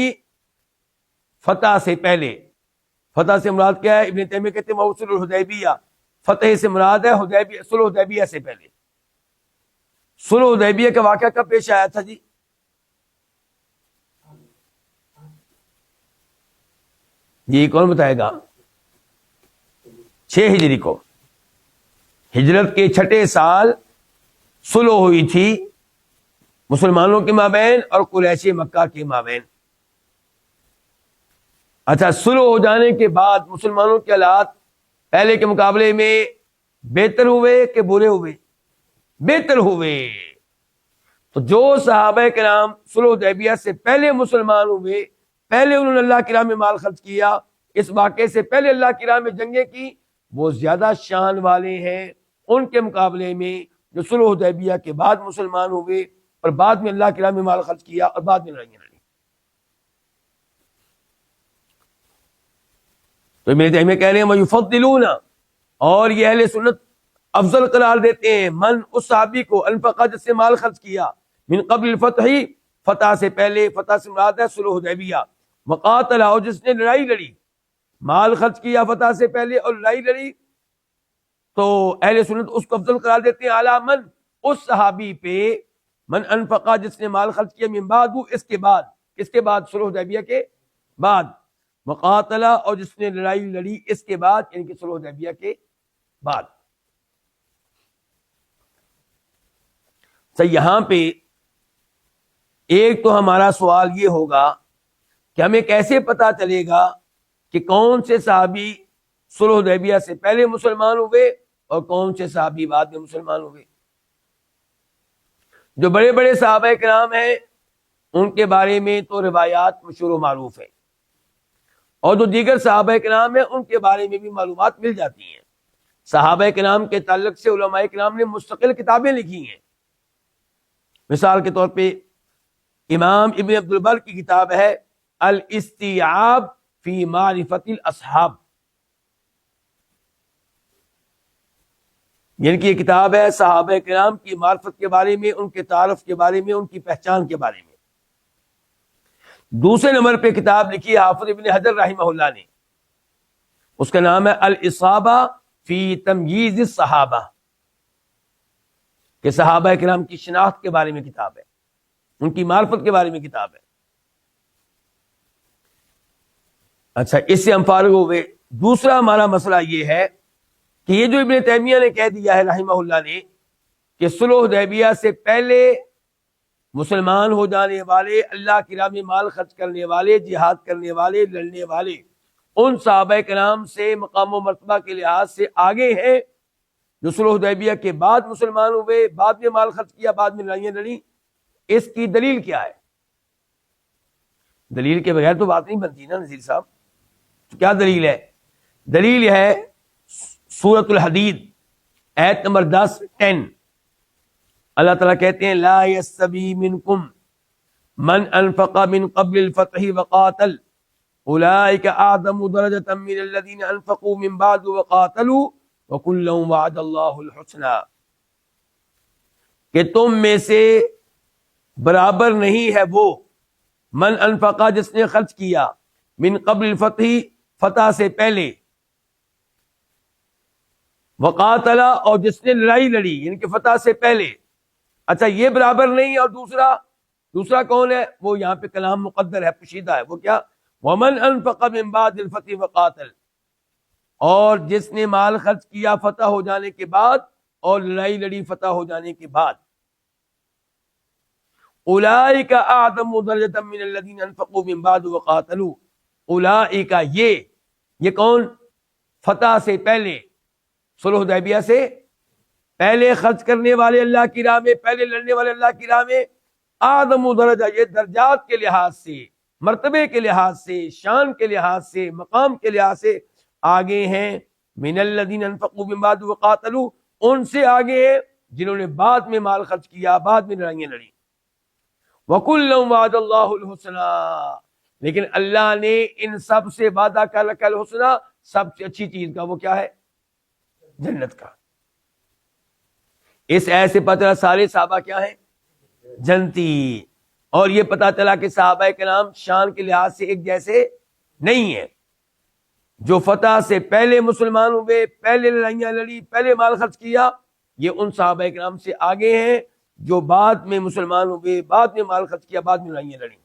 فتح سے پہلے۔ فتح سے مراد کیا ہے؟ ابن تیمیہ کہتے ہیں وہ صلح الحدیبیہ، فتح سے مراد ہے حدیبیہ، صلح الحدیبیہ سے پہلے۔ صلح الحدیبیہ کا واقعہ کب پیش آیا تھا جی؟ یہ کون بتائے گا؟ 6 ہجری کو، ہجرت کے 6 سال صلح ہوئی تھی مسلمانوں کے مابین اور قریش مکہ کے مابین۔ اچھا، صلح ہو جانے کے بعد مسلمانوں کے حالات پہلے کے مقابلے میں بہتر ہوئے کہ برے ہوئے؟ بہتر ہوئے۔ تو جو صحابہ کرام صلح حدیبیہ سے پہلے مسلمان ہوئے، پہلے انہوں نے اللہ کی راہ میں مال خرچ کیا، اس واقعے سے پہلے اللہ کی راہ میں جنگیں کی، وہ زیادہ شان والے ہیں ان کے مقابلے میں جو صلح حدیبیہ کے بعد مسلمان ہوئے اور بعد میں اللہ کی راہ میں مال خرچ کیا اور بعد میں لڑائیاں لڑی۔ تو میرے تیمیہ کہہ رہے ہیں وَيُفَضِّلُونَ، اور یہ اہل سنت افضل قرار دیتے ہیں من، اس صحابی کو، انفقا، جس سے مال خرچ کیا، من قبل الفتح، فتح سے پہلے، فتح سے مراد ہے صلح حدیبیہ، وقاتل، اور جس نے لڑائی لڑی، مال خرچ کیا فتح سے پہلے اور لڑائی لڑی، تو اہل سنت اس کو افضل قرار دیتے ہیں اعلیٰ من، اس صحابی پہ، من انفقا، جس نے مال خرچ کیا، من بعد، اس کے بعد، کس کے بعد؟ صلح حدیبیہ کے بعد، وقاتل، اور جس نے لڑائی لڑی اس کے بعد، یعنی کہ صلح حدیبیہ کے بعد۔ تو یہاں پہ ایک تو ہمارا سوال یہ ہوگا کہ ہمیں کیسے پتا چلے گا کہ کون سے صحابی صلح حدیبیہ سے پہلے مسلمان ہوئے اور کون سے صحابی بعد میں مسلمان ہوئے. جو بڑے بڑے صحابہ کرام ہیں ان کے بارے میں تو روایات مشہور و معروف ہیں، اور جو دیگر صحابہ کرام ہیں ان کے بارے میں بھی معلومات مل جاتی ہیں. صحابہ کرام کے تعلق سے علماء کرام نے مستقل کتابیں لکھی ہیں. مثال کے طور پہ امام ابن عبد البر کی کتاب ہے الاستیعاب فی معرفت الاصحاب، یعنی کہ یہ کتاب ہے صحابہ کرام کی معرفت کے بارے میں، ان کے تعارف کے بارے میں، ان کی پہچان کے بارے میں. دوسرے نمبر پہ کتاب لکھی ہے حافظ ابن حجر رحمہ اللہ نے، اس کا نام ہے الاصابہ فی تمییز الصحابہ، کہ صحابہ کرام کی شناخت کے بارے میں کتاب ہے، ان کی معرفت کے بارے میں کتاب ہے. اچھا، اس سے ہم فارغ ہوئے. دوسرا ہمارا مسئلہ یہ ہے کہ یہ جو ابن تیمیہ نے کہہ دیا ہے رحمہ اللہ نے کہ صلح حدیبیہ سے پہلے مسلمان ہو جانے والے، اللہ کی راہ میں مال خرچ کرنے والے، جہاد کرنے والے، لڑنے والے، ان صحابہ کرام سے مقام و مرتبہ کے لحاظ سے آگے ہیں جو صلح حدیبیہ کے بعد مسلمان ہوئے، بعد میں مال خرچ کیا، بعد میں لڑائیاں لڑیں. اس کی دلیل کیا ہے؟ دلیل کے بغیر تو بات نہیں بنتی نا نذیر صاحب. کیا دلیل ہے؟ دلیل ہے سورۃ الحدید آیت نمبر 10 اللہ تعالیٰ کہتے ہیں لا یستوی منکم من انفق من قبل الفتح وقاتل اولئک اعظم درجۃ من الذین انفقوا من بعد وقاتلوا وکلا وعد اللہ الحسنى، کہ تم میں سے برابر نہیں ہے وہ من انفقا جس نے خرچ کیا، من قبل الفتح فتح سے پہلے، وقاتلا اور جس نے لڑائی لڑی یعنی کہ فتح سے پہلے. اچھا، یہ برابر نہیں. اور دوسرا کون ہے؟ وہ یہاں پہ کلام مقدر ہے، پوشیدہ ہے. وہ کیا؟ ومن انفق من بعد الفتح وقاتل، اور جس نے مال خرچ کیا فتح ہو جانے کے بعد اور لڑائی لڑی فتح ہو جانے کے بعد. اولئک اعظم درجۃ من الذین انفقوا من بعد وقاتلوا، اولئک یہ کون؟ فتح سے پہلے، صلح حدیبیہ سے پہلے خرچ کرنے والے اللہ کی راہ میں، پہلے لڑنے والے اللہ کی راہ میں. اعظم درجہ، یہ درجات کے لحاظ سے، مرتبے کے لحاظ سے، شان کے لحاظ سے، مقام کے لحاظ سے آگے ہیں. من الذین انفقوا من بعد وقاتلوا، ان سے آگے ہیں جنہوں نے بعد میں مال خرچ کیا، بعد میں لڑائیاں لڑی. وَكُلًّا وَعَدَ اللَّهُ الْحُسْنَى، لیکن اللہ نے ان سب سے وعدہ کر رکھا الحسنہ، سب سے اچھی چیز کا. وہ کیا ہے؟ جنت کا. اس ایسے پتہ چلا سارے صحابہ کیا ہیں؟ جنتی. اور یہ پتہ چلا کہ صحابہ کرام شان کے لحاظ سے ایک جیسے نہیں ہیں. جو فتح سے پہلے مسلمان ہوئے، پہلے لڑائیاں لڑی، پہلے مال خرچ کیا، یہ ان صحابہ کرام سے آگے ہیں جو بعد میں مسلمان ہوئے، بعد میں مال خرچ کیا، بعد میں لڑائیاں لڑی.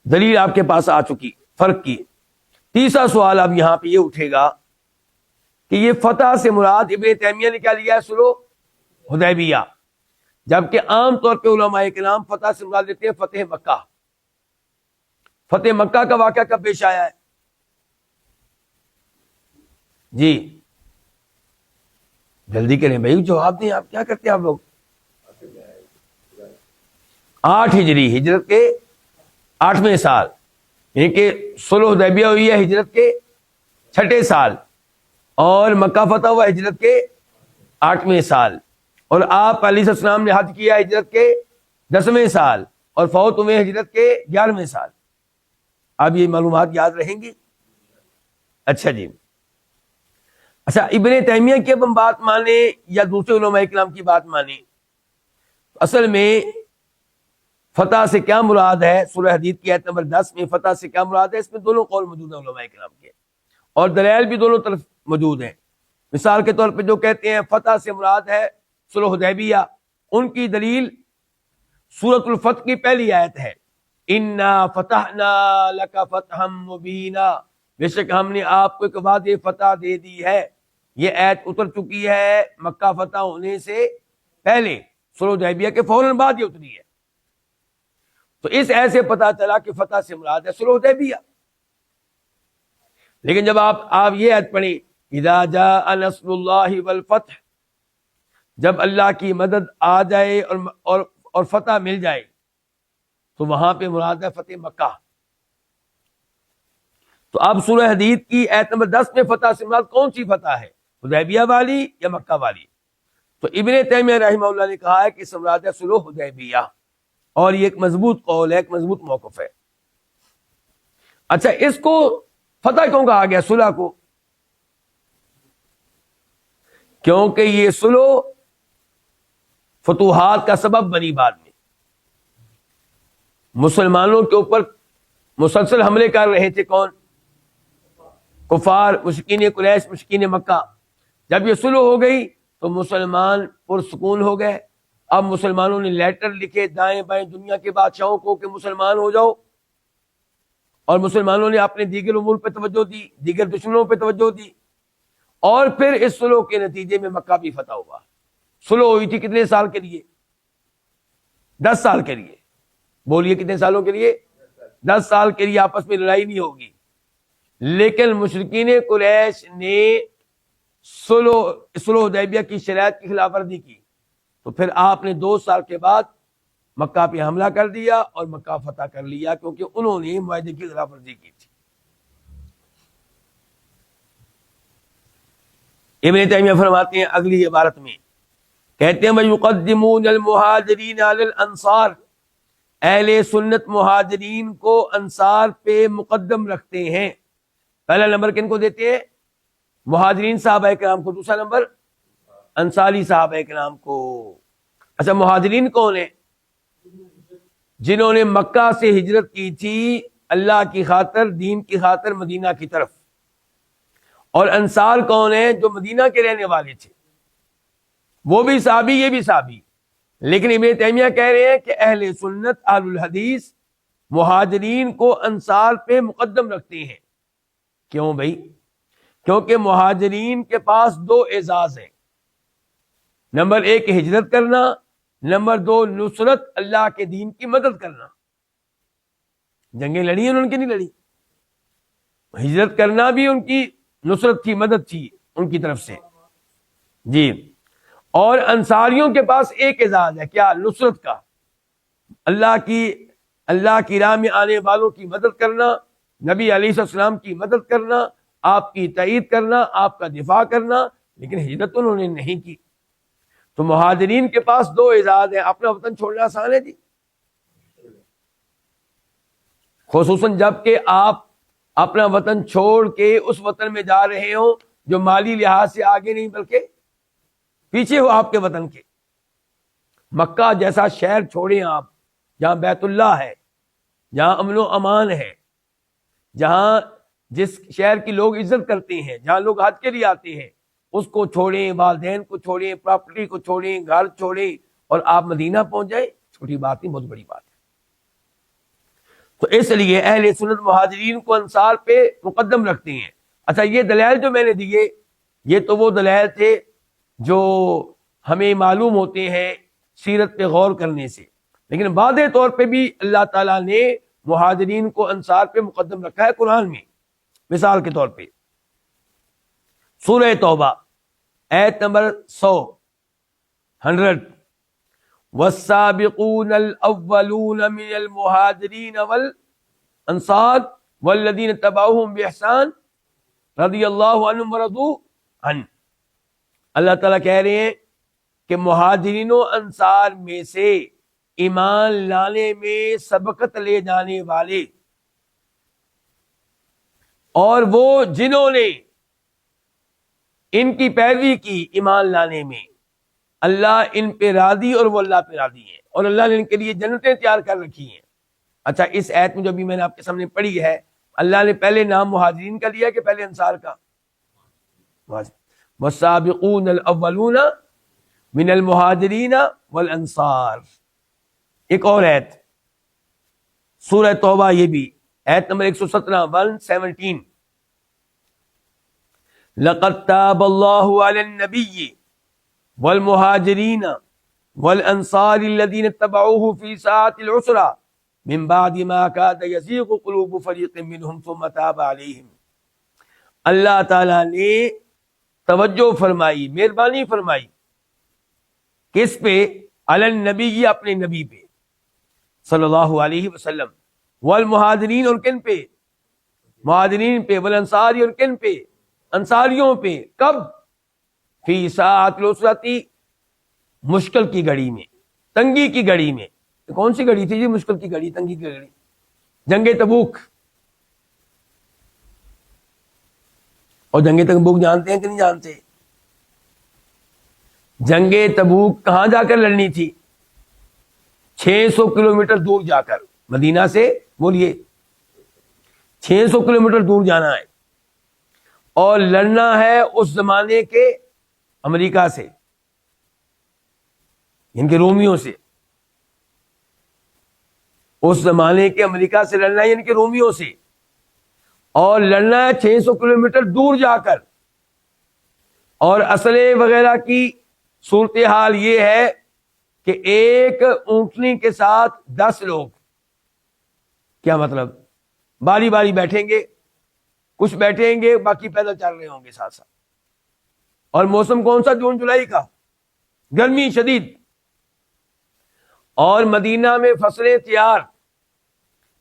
دلیل آپ کے پاس آ چکی فرق کی. تیسرا سوال اب یہاں پہ یہ اٹھے گا کہ یہ فتح سے مراد ابن تیمیہ نے کیا لیا ہے؟ صلح حدیبیہ، جبکہ عام طور پہ علماء کرام فتح سے مراد لیتے ہیں فتح مکہ. فتح مکہ کا واقعہ کب پیش آیا ہے؟ جی جلدی کریں بھائی، جواب دیں. آپ کیا کرتے ہیں آپ لوگ؟ 8 ہجری، ہجرت کے 8ویں سال، یعنی کہ صلح حدیبیہ ہوئی ہے ہجرت کے 6 سال، اور مکہ فتح ہوا ہجرت کے 8ویں سال، اور آپ علیہ السلام نے حج کیا ہجرت کے 10ویں سال، اور فوت ہوئے ہجرت کے 11ویں سال. اب یہ معلومات یاد رہیں گی؟ اچھا جی. اچھا، ابن تیمیہ کی اب ہم بات مانیں یا دوسرے علماء کرام کی بات مانیں، اصل میں فتح سے کیا مراد ہے؟ سورہ حدید کی آیت نمبر 10 میں فتح سے کیا مراد ہے؟ اس میں دونوں قول موجود ہیں علماء کرام کے، اور دلائل بھی دونوں طرف موجود ہیں. مثال کے طور پہ جو کہتے ہیں فتح سے مراد ہے صلح حدیبیہ، ان کی دلیل سورۃ الفتح کی پہلی آیت ہے، انا فتحنا لک فتحا مبینا، بے شک ہم نے آپ کو ایک واضح فتح دے دی ہے. یہ آیت اتر چکی ہے مکہ فتح ہونے سے پہلے، صلح حدیبیہ کے فوراً بعد یہ اتری ہے. تو اس ایسے پتہ چلا کہ فتح سے مراد ہے صلح حدیبیہ. لیکن جب آپ یہ آیت پڑھیں اذا جاء نصر اللہ والفتح، جب اللہ کی مدد آ جائے اور فتح مل جائے، تو وہاں پہ مراد ہے فتح مکہ۔ تو اب سورہ حدید کی آیت نمبر 10 میں فتح سے مراد کون سی فتح ہے، حدیبیہ والی یا مکہ والی؟ تو ابن تیمیہ رحمہ اللہ نے کہا ہے کہ اس سے مراد ہے صلح حدیبیہ، اور یہ ایک مضبوط قول ہے، ایک مضبوط موقف ہے۔ اچھا، اس کو فتح کیوں کہا گیا صلح کو؟ کیونکہ یہ صلح فتوحات کا سبب بنی بعد میں۔ مسلمانوں کے اوپر مسلسل حملے کر رہے تھے کون؟ کفار، مشرکین قریش، مشرکین مکہ۔ جب یہ صلح ہو گئی تو مسلمان پرسکون ہو گئے۔ اب مسلمانوں نے لیٹر لکھے دائیں بائیں دنیا کے بادشاہوں کو کہ مسلمان ہو جاؤ، اور مسلمانوں نے اپنے دیگر امور پہ توجہ دی، دیگر دشمنوں پہ توجہ دی، اور پھر اس صلح کے نتیجے میں مکہ بھی فتح ہوا۔ صلح ہوئی تھی کتنے سال کے لیے؟ 10 سال کے لیے۔ بولیے کتنے سالوں کے لیے؟ 10 سال کے لیے آپس میں لڑائی نہیں ہوگی۔ لیکن مشرکین قریش نے صلح حدیبیہ کی شرائط کی خلاف ورزی کی، تو پھر آپ نے 2 سال کے بعد مکہ پہ حملہ کر دیا اور مکہ فتح کر لیا، کیونکہ انہوں نے معاہدے کی خلاف ورزی کی تھی۔ ابن تیمیہ فرماتے ہیں اگلی عبارت میں، کہتے ہیں وَيُقَدِّمُونَ الْمُهَاجِرِينَ عَلَى الْأَنصَارِ، اہل سنت مہاجرین کو انصار پہ مقدم رکھتے ہیں۔ پہلا نمبر کن کو دیتے ہیں؟ مہاجرین صحابہ کرام کو، دوسرا نمبر انصاری صحابہ کرام کو۔ اچھا، مہاجرین کون ہیں؟ جنہوں نے مکہ سے ہجرت کی تھی اللہ کی خاطر، دین کی خاطر مدینہ کی طرف۔ اور انصار کون ہیں؟ جو مدینہ کے رہنے والے تھے، وہ بھی صحابی، یہ بھی صحابی۔ لیکن ابن تیمیہ کہہ رہے ہیں کہ اہل سنت اہل الحدیث مہاجرین کو انصار پہ مقدم رکھتے ہیں۔ کیوں بھائی؟ کیونکہ مہاجرین کے پاس 2 اعزاز ہیں، نمبر 1 ہجرت کرنا، نمبر 2 نصرت، اللہ کے دین کی مدد کرنا۔ جنگیں لڑی ہیں، انہوں کی نہیں لڑی، ہجرت کرنا بھی ان کی نصرت تھی، مدد تھی ان کی طرف سے جی۔ اور انصاریوں کے پاس ایک اعزاز ہے، کیا؟ نصرت کا، اللہ کی راہ میں آنے والوں کی مدد کرنا، نبی علیہ السلام کی مدد کرنا، آپ کی تائید کرنا، آپ کا دفاع کرنا۔ لیکن ہجرت انہوں نے نہیں کی۔ تو مہاجرین کے پاس 2 اعزاز ہیں۔ اپنا وطن چھوڑنا آسان ہے جی، خصوصاً جب کہ آپ اپنا وطن چھوڑ کے اس وطن میں جا رہے ہوں جو مالی لحاظ سے آگے نہیں بلکہ پیچھے ہو آپ کے وطن کے۔ مکہ جیسا شہر چھوڑیں آپ، جہاں بیت اللہ ہے، جہاں امن و امان ہے، جہاں جس شہر کی لوگ عزت کرتے ہیں، جہاں لوگ حج کے لیے آتے ہیں، اس کو چھوڑیں، والدین کو چھوڑیں، پراپرٹی کو چھوڑیں، گھر چھوڑیں، اور آپ مدینہ پہنچ جائیں، چھوٹی بات نہیں، بہت بڑی بات ہے۔ تو اس لیے اہل سنت مہاجرین کو انصار پہ مقدم رکھتے ہیں۔ اچھا، یہ دلائل جو میں نے دیے، یہ تو وہ دلائل تھے جو ہمیں معلوم ہوتے ہیں سیرت پہ غور کرنے سے، لیکن واضح طور پہ بھی اللہ تعالیٰ نے مہاجرین کو انصار پہ مقدم رکھا ہے قرآن میں۔ مثال کے طور پہ سورہ توبہ آیت نمبر 100 والسابقون الاولون من المہاجرین والانصار والذین اتبعوهم بإحسان رضی اللہ عنہم ورضوا عنہ۔ اللہ تعالیٰ کہہ رہے ہیں کہ مہاجرین و انصار میں سے ایمان لانے میں سبقت لے جانے والے، اور وہ جنہوں نے ان کی پیروی کی ایمان لانے میں، اللہ ان پہ راضی اور وہ اللہ پہ راضی ہیں، اور اللہ نے ان کے لیے جنتیں تیار کر رکھی ہیں۔ اچھا، اس آیت میں جو بھی میں نے آپ کے سامنے پڑھی ہے، اللہ نے پہلے نام مہاجرین کا لیا کہ پہلے انصار کا؟ والسابقون الاولون من المہاجرین والانصار۔ ایک اور آیت سورہ توبہ، یہ بھی آیت نمبر 117 117 لقد تاب اللہ علی النبی والمہاجرین والانصار الذین اتبعوه فی ساعة العسرہ من بعد ما کاد یزیغ قلوب فریق منہم ثم تاب علیہم۔ اللہ تعالیٰ نے توجہ فرمائی، مہربانی فرمائی کس پہ؟ علی النبی، اپنے نبی پہ صلی اللہ علیہ وسلم، والمہاجرین، اور کن پہ؟ مہاجرین پہ، والانصاری، اور کن پہ؟ انصاریوں پہ۔ کب؟ فی ساعۃ العسرتی، مشکل کی گھڑی میں، تنگی کی گھڑی میں۔ کون سی گھڑی تھی جی؟ مشکل کی گھڑی، تنگی کی گھڑی، جنگ تبوک۔ اور جنگ تبوک جانتے ہیں کہ نہیں جانتے؟ جنگ تبوک کہاں جا کر لڑنی تھی؟ 600 کلومیٹر دور جا کر، مدینہ سے بولیے 600 کلومیٹر دور جانا ہے، اور لڑنا ہے اس زمانے کے امریکہ سے، ان کے رومیوں سے۔ اس زمانے کے امریکہ سے لڑنا ہے، ان کے رومیوں سے، اور لڑنا ہے 600 کلومیٹر دور جا کر۔ اور اسلحے وغیرہ کی صورتحال یہ ہے کہ ایک اونٹنی کے ساتھ 10 لوگ، کیا مطلب؟ باری باری بیٹھیں گے، کچھ بیٹھیں گے، باقی پیدل چل رہے ہوں گے ساتھ ساتھ۔ اور موسم کون سا؟ جون جولائی کا، گرمی شدید۔ اور مدینہ میں فصلیں تیار،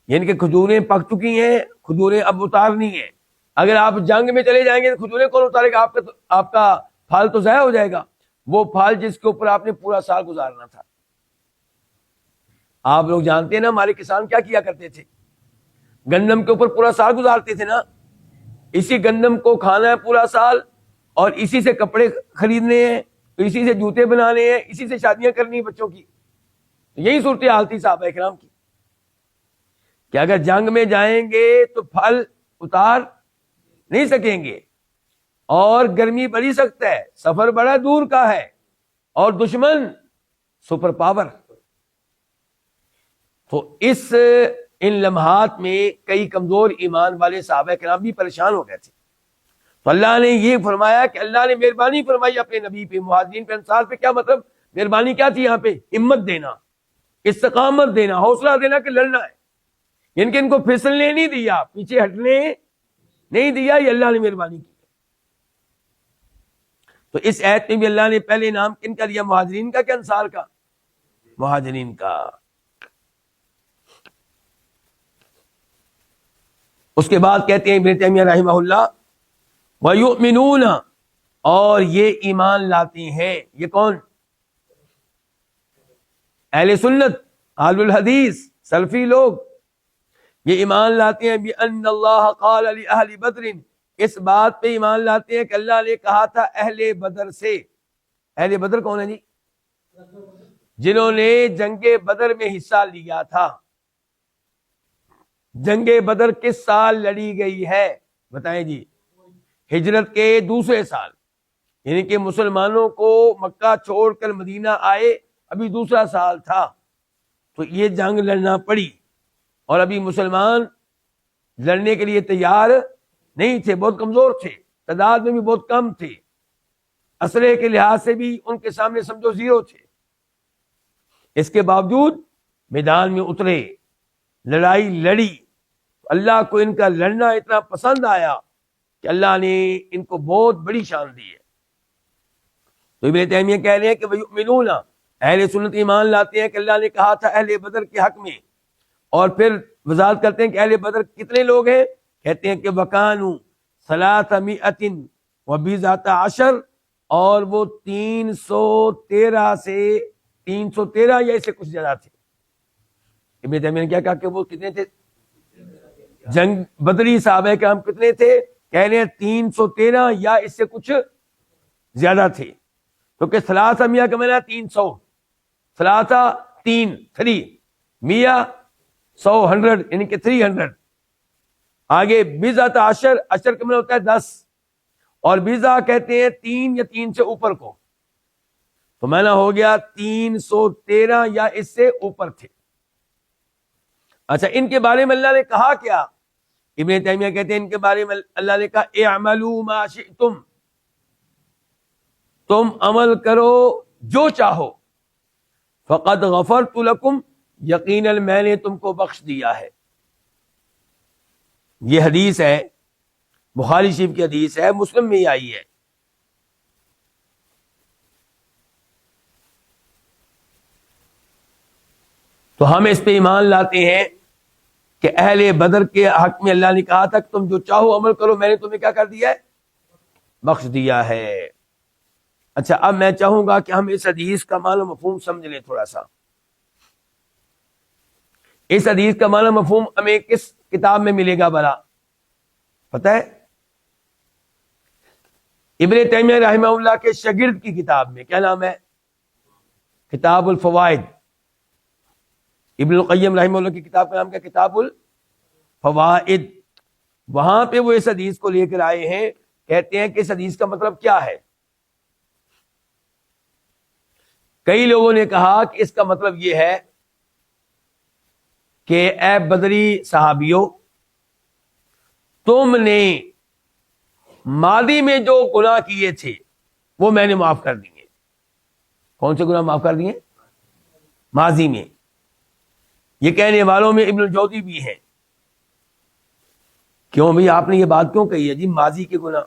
یعنی کہ کھجوریں پک چکی ہیں، کھجوریں اب اتارنی ہیں۔ اگر آپ جنگ میں چلے جائیں گے تو کھجوریں کون اتارے گا؟ آپ کا پھل تو ضائع ہو جائے گا، وہ پھل جس کے اوپر آپ نے پورا سال گزارنا تھا۔ آپ لوگ جانتے ہیں نا ہمارے کسان کیا کیا کرتے تھے؟ گندم کے اوپر پورا سال گزارتے تھے نا۔ اسی گندم کو کھانا ہے پورا سال، اور اسی سے کپڑے خریدنے ہیں، اسی سے جوتے بنانے ہیں، اسی سے شادیاں کرنی ہیں بچوں کی۔ یہی صورتحال تھی صحابہ کرام کی کہ اگر جنگ میں جائیں گے تو پھل اتار نہیں سکیں گے، اور گرمی بڑی سخت ہے، سفر بڑا دور کا ہے، اور دشمن سپر پاور۔ تو ان لمحات میں کئی کمزور ایمان والے صحابہ کرام بھی پریشان ہو گئے تھے۔ تو اللہ نے یہ فرمایا کہ اللہ نے مہربانی فرمائی اپنے نبی پہ، مہاجرین پہ، انصار پہ۔ کیا مطلب مہربانی کیا تھی یہاں پہ؟ ہمت دینا، استقامت دینا، حوصلہ دینا کہ لڑنا ہے، یعنی کہ ان کو پھسلنے نہیں دیا، پیچھے ہٹنے نہیں دیا، یہ اللہ نے مہربانی کی۔ تو اس آیت میں بھی اللہ نے پہلے نام کن کا دیا؟ مہاجرین کا کہ انصار کا؟ مہاجرین کا۔ اس کے بعد کہتے ہیں ابن تیمیہ رحمہ اللہ، وَيُؤْمِنُونَ، اور یہ ایمان لاتے ہیں، یہ کون؟ اہل سنت، اہل الحدیث، سلفی لوگ، یہ ایمان لاتے ہیں بِأَنَّ اللَّهَ قَالَ لِأَهْلِ بَدْرٍ، اس بات پہ ایمان لاتے ہیں کہ اللہ نے کہا تھا اہل بدر سے۔ اہل بدر کون ہے جی؟ جنہوں نے جنگ بدر میں حصہ لیا تھا۔ جنگ بدر کس سال لڑی گئی ہے بتائیں جی؟ ہجرت کے دوسرے سال، یعنی کہ مسلمانوں کو مکہ چھوڑ کر مدینہ آئے ابھی دوسرا سال تھا، تو یہ جنگ لڑنا پڑی، اور ابھی مسلمان لڑنے کے لیے تیار نہیں تھے، بہت کمزور تھے، تعداد میں بھی بہت کم تھے، اسلحے کے لحاظ سے بھی ان کے سامنے سمجھو زیرو تھے۔ اس کے باوجود میدان میں اترے، لڑائی لڑی، اللہ کو ان کا لڑنا اتنا پسند آیا کہ اللہ نے ان کو بہت بڑی شان دی ہے۔ تو ابن تیمیہ کہہ رہے ہیں کہ وَيُؤْمِنُونَ، اہل سنت ایمان لاتے ہیں کہ اللہ نے کہا تھا اہل بدر کے حق میں، اور پھر وضاحت کرتے ہیں کہ اہل بدر کتنے لوگ ہیں؟ کہتے ہیں کہ وَكَانُوا 300 وَبِضْعَةَ عَشَرَ، اور وہ 313 سے 313 یا اس سے کچھ زیادہ تھے۔ ابن تیمیہ نے کیا کہا کہ وہ کتنے تھے؟ جنگ بدری صحابہ کرام کتنے تھے؟ کہہ رہے ہیں 313 یا اس سے کچھ زیادہ تھے، کیونکہ 300 کا معنی 300، 3 میاں 100 یعنی کہ 300۔ آگے بضعۃ عشر کا معنی ہوتا ہے 10، اور بضع کہتے ہیں 3 یا 3 سے اوپر کو، تو معنی ہو گیا 313 یا اس سے اوپر تھے۔ اچھا، ان کے بارے میں اللہ نے کہا کیا؟ ابن تیمیہ کہتے ہیں ان کے بارے میں اللہ نے کہا اعملوا ما شئتم، تم عمل کرو جو چاہو، فقد غفرت لکم، یقیناً میں نے تم کو بخش دیا ہے۔ یہ حدیث ہے بخاری شریف کی حدیث ہے، مسلم میں ہی آئی ہے. تو ہم اس پہ ایمان لاتے ہیں کہ اہل بدر کے حق میں اللہ نے کہا تھا کہ تم جو چاہو عمل کرو، میں نے تمہیں کیا کر دیا ہے؟ بخش دیا ہے. اچھا، اب میں چاہوں گا کہ ہم اس حدیث کا معنی مفہوم سمجھ لیں تھوڑا سا. اس حدیث کا معنی مفہوم ہمیں کس کتاب میں ملے گا بھلا پتہ ہے؟ ابن تیمیہ رحمہ اللہ کے شاگرد کی کتاب میں. کیا نام ہے؟ کتاب الفوائد. ابن القیم رحمہ اللہ کی کتاب کا نام کیا؟ کتاب الفوائد. وہاں پہ وہ اس حدیث کو لے کر آئے ہیں، کہتے ہیں کہ اس حدیث کا مطلب کیا ہے. کئی لوگوں نے کہا کہ اس کا مطلب یہ ہے کہ اے بدری صحابیوں، تم نے ماضی میں جو گناہ کیے تھے وہ میں نے معاف کر دیے. کون سے گناہ معاف کر دیے؟ ماضی میں. یہ کہنے والوں میں ابن الجوزی بھی ہیں. کیوں بھئی آپ نے یہ بات کیوں کہی ہے جی ماضی کے گناہ؟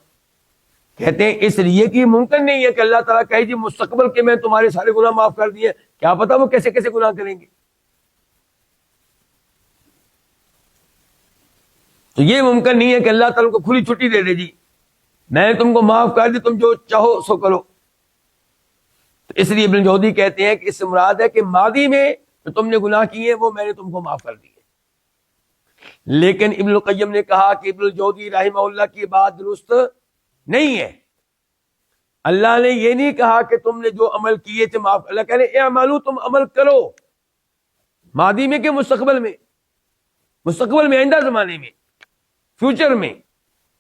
کہتے ہیں اس لیے کہ ممکن نہیں ہے کہ اللہ تعالیٰ کہے جی مستقبل کے میں تمہارے سارے گناہ معاف کر دیے. کیا پتا وہ کیسے کیسے گناہ کریں گے. تو یہ ممکن نہیں ہے کہ اللہ تعالیٰ کو کھلی چھٹی دے دے جی میں نے تم کو معاف کر دی، تم جو چاہو سو کرو. تو اس لیے ابن جوزی کہتے ہیں کہ اس سے مراد ہے کہ ماضی میں جو تم نے گناہ کیے وہ میں نے تم کو معاف کر دیے. لیکن ابن القیم نے کہا کہ ابن الجوزی رحمہ اللہ کی بات درست نہیں ہے. اللہ نے یہ نہیں کہا کہ تم نے جو عمل کیے تھے معاف. اللہ کہہ رہے اعملوا، تم عمل کرو. ماضی میں کہ مستقبل میں؟ مستقبل میں، آئندہ زمانے میں، فیوچر میں.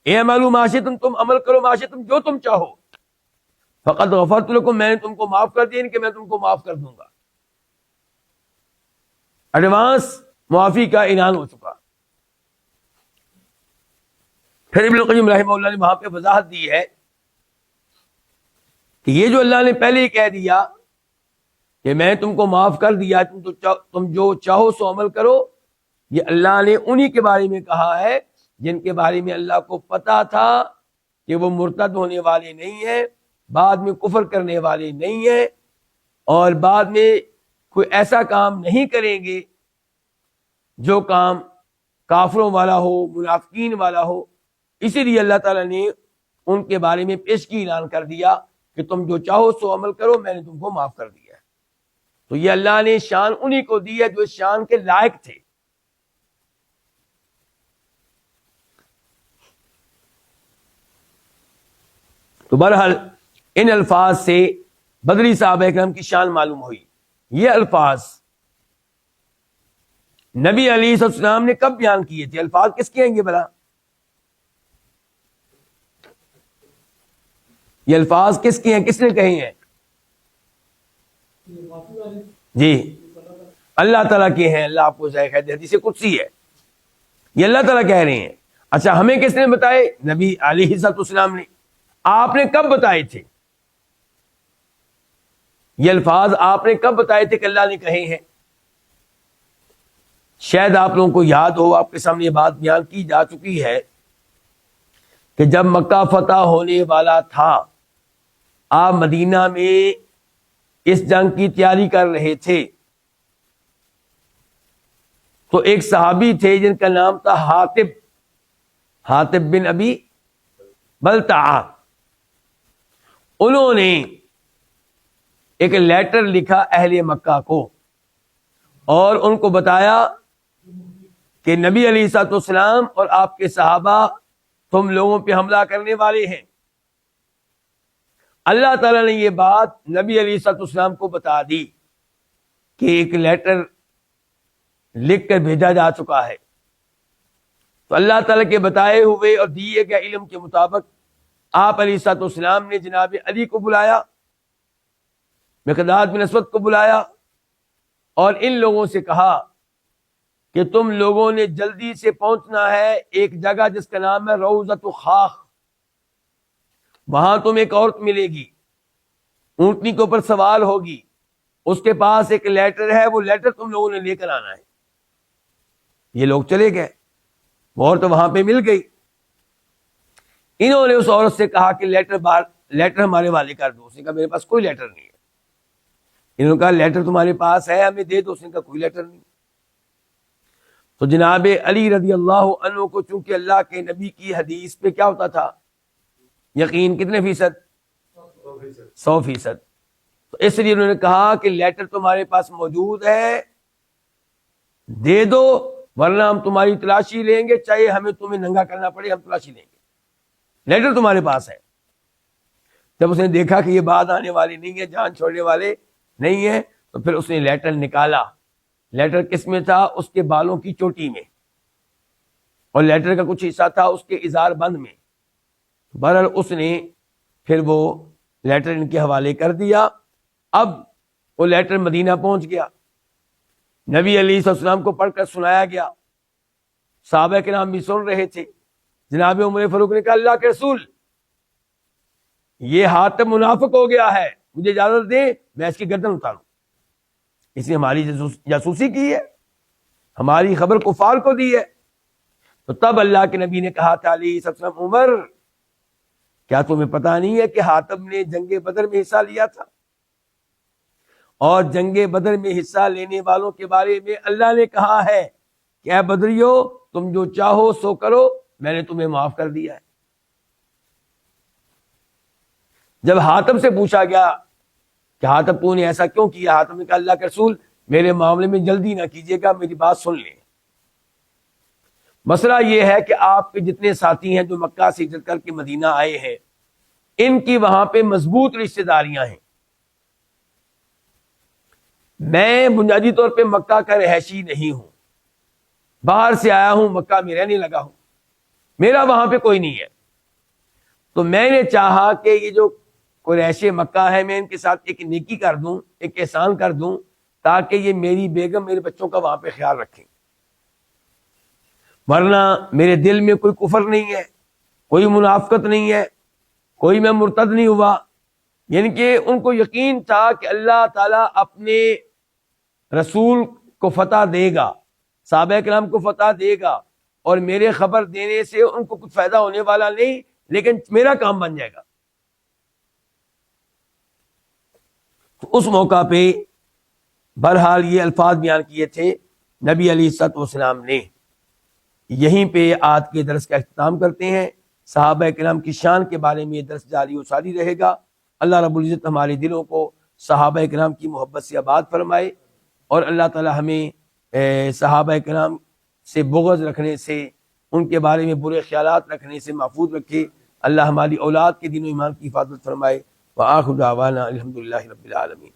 اعملوا ما شئتم، تم عمل کرو، ما شئتم، جو تم چاہو. فقد غفرت لکم، میں نے تم کو معاف کر دیا، کہ میں تم کو معاف کر دوں گا. ایڈوانس معافی کا اعلان ہو چکا. پھر ابن القیم رحمہ اللہ نے وہاں پہ وضاحت دی ہے کہ یہ جو اللہ نے پہلے ہی کہہ دیا کہ میں تم کو معاف کر دیا، تم جو چاہو سو عمل کرو، یہ اللہ نے انہی کے بارے میں کہا ہے جن کے بارے میں اللہ کو پتا تھا کہ وہ مرتد ہونے والے نہیں ہیں، بعد میں کفر کرنے والے نہیں ہیں، اور بعد میں کوئی ایسا کام نہیں کریں گے جو کام کافروں والا ہو، منافقین والا ہو. اسی لیے اللہ تعالیٰ نے ان کے بارے میں پیشگی اعلان کر دیا کہ تم جو چاہو سو عمل کرو، میں نے تم کو معاف کر دیا. تو یہ اللہ نے شان انہی کو دی ہے جو اس شان کے لائق تھے. تو بہرحال ان الفاظ سے بدری صحابہ کرام کی شان معلوم ہوئی. یہ الفاظ نبی علیہ السلام نے کب بیان کیے تھے؟ الفاظ کس کے ہیں یہ بلا؟ یہ الفاظ کس کے ہیں؟ کس نے کہے ہیں؟ جی اللہ تعالیٰ کے ہیں. اللہ آپ کو ذائقہ دے، حدیث قدسی ہے، یہ اللہ تعالیٰ کہہ رہے ہیں. اچھا ہمیں کس نے بتائے؟ نبی علیہ السلام نے. آپ نے کب بتائے تھے یہ الفاظ؟ آپ نے کب بتائے تھے کہ اللہ نے کہے ہیں؟ شاید آپ لوگوں کو یاد ہو، آپ کے سامنے یہ بات بیان کی جا چکی ہے کہ جب مکہ فتح ہونے والا تھا، آپ مدینہ میں اس جنگ کی تیاری کر رہے تھے، تو ایک صحابی تھے جن کا نام تھا حاطب بن ابی بلتعہ. انہوں نے ایک لیٹر لکھا اہل مکہ کو اور ان کو بتایا کہ نبی علیہ الصلوۃ والسلام اور آپ کے صحابہ تم لوگوں پہ حملہ کرنے والے ہیں. اللہ تعالیٰ نے یہ بات نبی علیہ الصلوۃ والسلام کو بتا دی کہ ایک لیٹر لکھ کر بھیجا جا چکا ہے. تو اللہ تعالیٰ کے بتائے ہوئے اور دیے گئے علم کے مطابق آپ علیہ الصلوۃ والسلام نے جناب علی کو بلایا، مقداد بن اسود کو بلایا، اور ان لوگوں سے کہا کہ تم لوگوں نے جلدی سے پہنچنا ہے ایک جگہ جس کا نام ہے روضۃ خاخ. وہاں تم ایک عورت ملے گی، اونٹنی کے اوپر سوار ہوگی، اس کے پاس ایک لیٹر ہے، وہ لیٹر تم لوگوں نے لے کر آنا ہے. یہ لوگ چلے گئے، وہ عورت وہاں پہ مل گئی. انہوں نے اس عورت سے کہا کہ لیٹر ہمارے والے کر دو. اس نے کہا میرے پاس کوئی لیٹر نہیں ہے. انہوں نے کہا لیٹر تمہارے پاس ہے ہمیں دے دو. اس نے کہا کوئی لیٹر نہیں. تو جناب علی رضی اللہ عنہ کو چونکہ اللہ کے نبی کی حدیث پہ کیا ہوتا تھا یقین, کتنے فیصد؟ 100%. تو اس لیے انہوں نے کہا کہ لیٹر تمہارے پاس موجود ہے دے دو, ورنہ ہم تمہاری تلاشی لیں گے, چاہے ہمیں تمہیں ننگا کرنا پڑے ہم تلاشی لیں گے, لیٹر تمہارے پاس ہے. جب اس نے دیکھا کہ یہ بات آنے والی نہیں ہے, جان چھوڑنے والے نہیں ہے, تو پھر اس نے لیٹر نکالا. لیٹر کس میں تھا؟ اس کے بالوں کی چوٹی میں, اور لیٹر کا کچھ حصہ تھا اس کے ازار بند میں. بہرحال اس نے پھر وہ لیٹر ان کے حوالے کر دیا. اب وہ لیٹر مدینہ پہنچ گیا, نبی علیہ السلام کو پڑھ کر سنایا گیا, صحابہ کرام بھی سن رہے تھے. جناب عمر فاروق نے کہا اللہ کے رسول یہ حاتم منافق ہو گیا ہے, مجھے اجازت دیں میں اس کی گردن اتاروں. اس نے ہماری جاسوسی کی ہے, ہماری خبر کفار کو دی ہے. تو تب اللہ کے نبی نے کہا تھا علیہ السلام عمر کیا تمہیں پتا نہیں ہے کہ حاتم نے جنگ بدر میں حصہ لیا تھا, اور جنگ بدر میں حصہ لینے والوں کے بارے میں اللہ نے کہا ہے کہ اے بدریو تم جو چاہو سو کرو, میں نے تمہیں معاف کر دیا ہے. جب حاتم سے پوچھا گیا کہ حاتم تو نے ایسا کیوں کیا, حاتم نے کہا اللہ کے رسول میرے معاملے میں جلدی نہ کیجیے گا, میری بات سن لیں. مسئلہ یہ ہے کہ آپ کے جتنے ساتھی ہیں جو مکہ سے ہجرت کر کے مدینہ آئے ہیں, ان کی وہاں پہ مضبوط رشتہ داریاں ہیں. میں بنیادی طور پہ مکہ کا رہائشی نہیں ہوں, باہر سے آیا ہوں, مکہ میں رہنے لگا ہوں, میرا وہاں پہ کوئی نہیں ہے. تو میں نے چاہا کہ یہ جو قریش مکہ ہے میں ان کے ساتھ ایک نیکی کر دوں, ایک احسان کر دوں, تاکہ یہ میری بیگم میرے بچوں کا وہاں پہ خیال رکھیں. ورنہ میرے دل میں کوئی کفر نہیں ہے, کوئی منافقت نہیں ہے, کوئی میں مرتد نہیں ہوا. یعنی کہ ان کو یقین تھا کہ اللہ تعالیٰ اپنے رسول کو فتح دے گا, صحابہ کرام کو فتح دے گا, اور میرے خبر دینے سے ان کو کچھ فائدہ ہونے والا نہیں, لیکن میرا کام بن جائے گا. تو اس موقع پہ بہرحال یہ الفاظ بیان کیے تھے نبی علیہ الصلوۃ والسلام نے. یہیں پہ آج کے درس کا اختتام کرتے ہیں. صحابہ کرام کی شان کے بارے میں یہ درس جاری و ساری رہے گا. اللہ رب العزت ہمارے دلوں کو صحابہ کرام کی محبت سے آباد فرمائے, اور اللہ تعالی ہمیں صحابہ کرام سے بغض رکھنے سے, ان کے بارے میں برے خیالات رکھنے سے محفوظ رکھے. اللہ ہماری اولاد کے دین و ایمان کی حفاظت فرمائے. وآخر دعوانا الحمدللہ رب العالمین.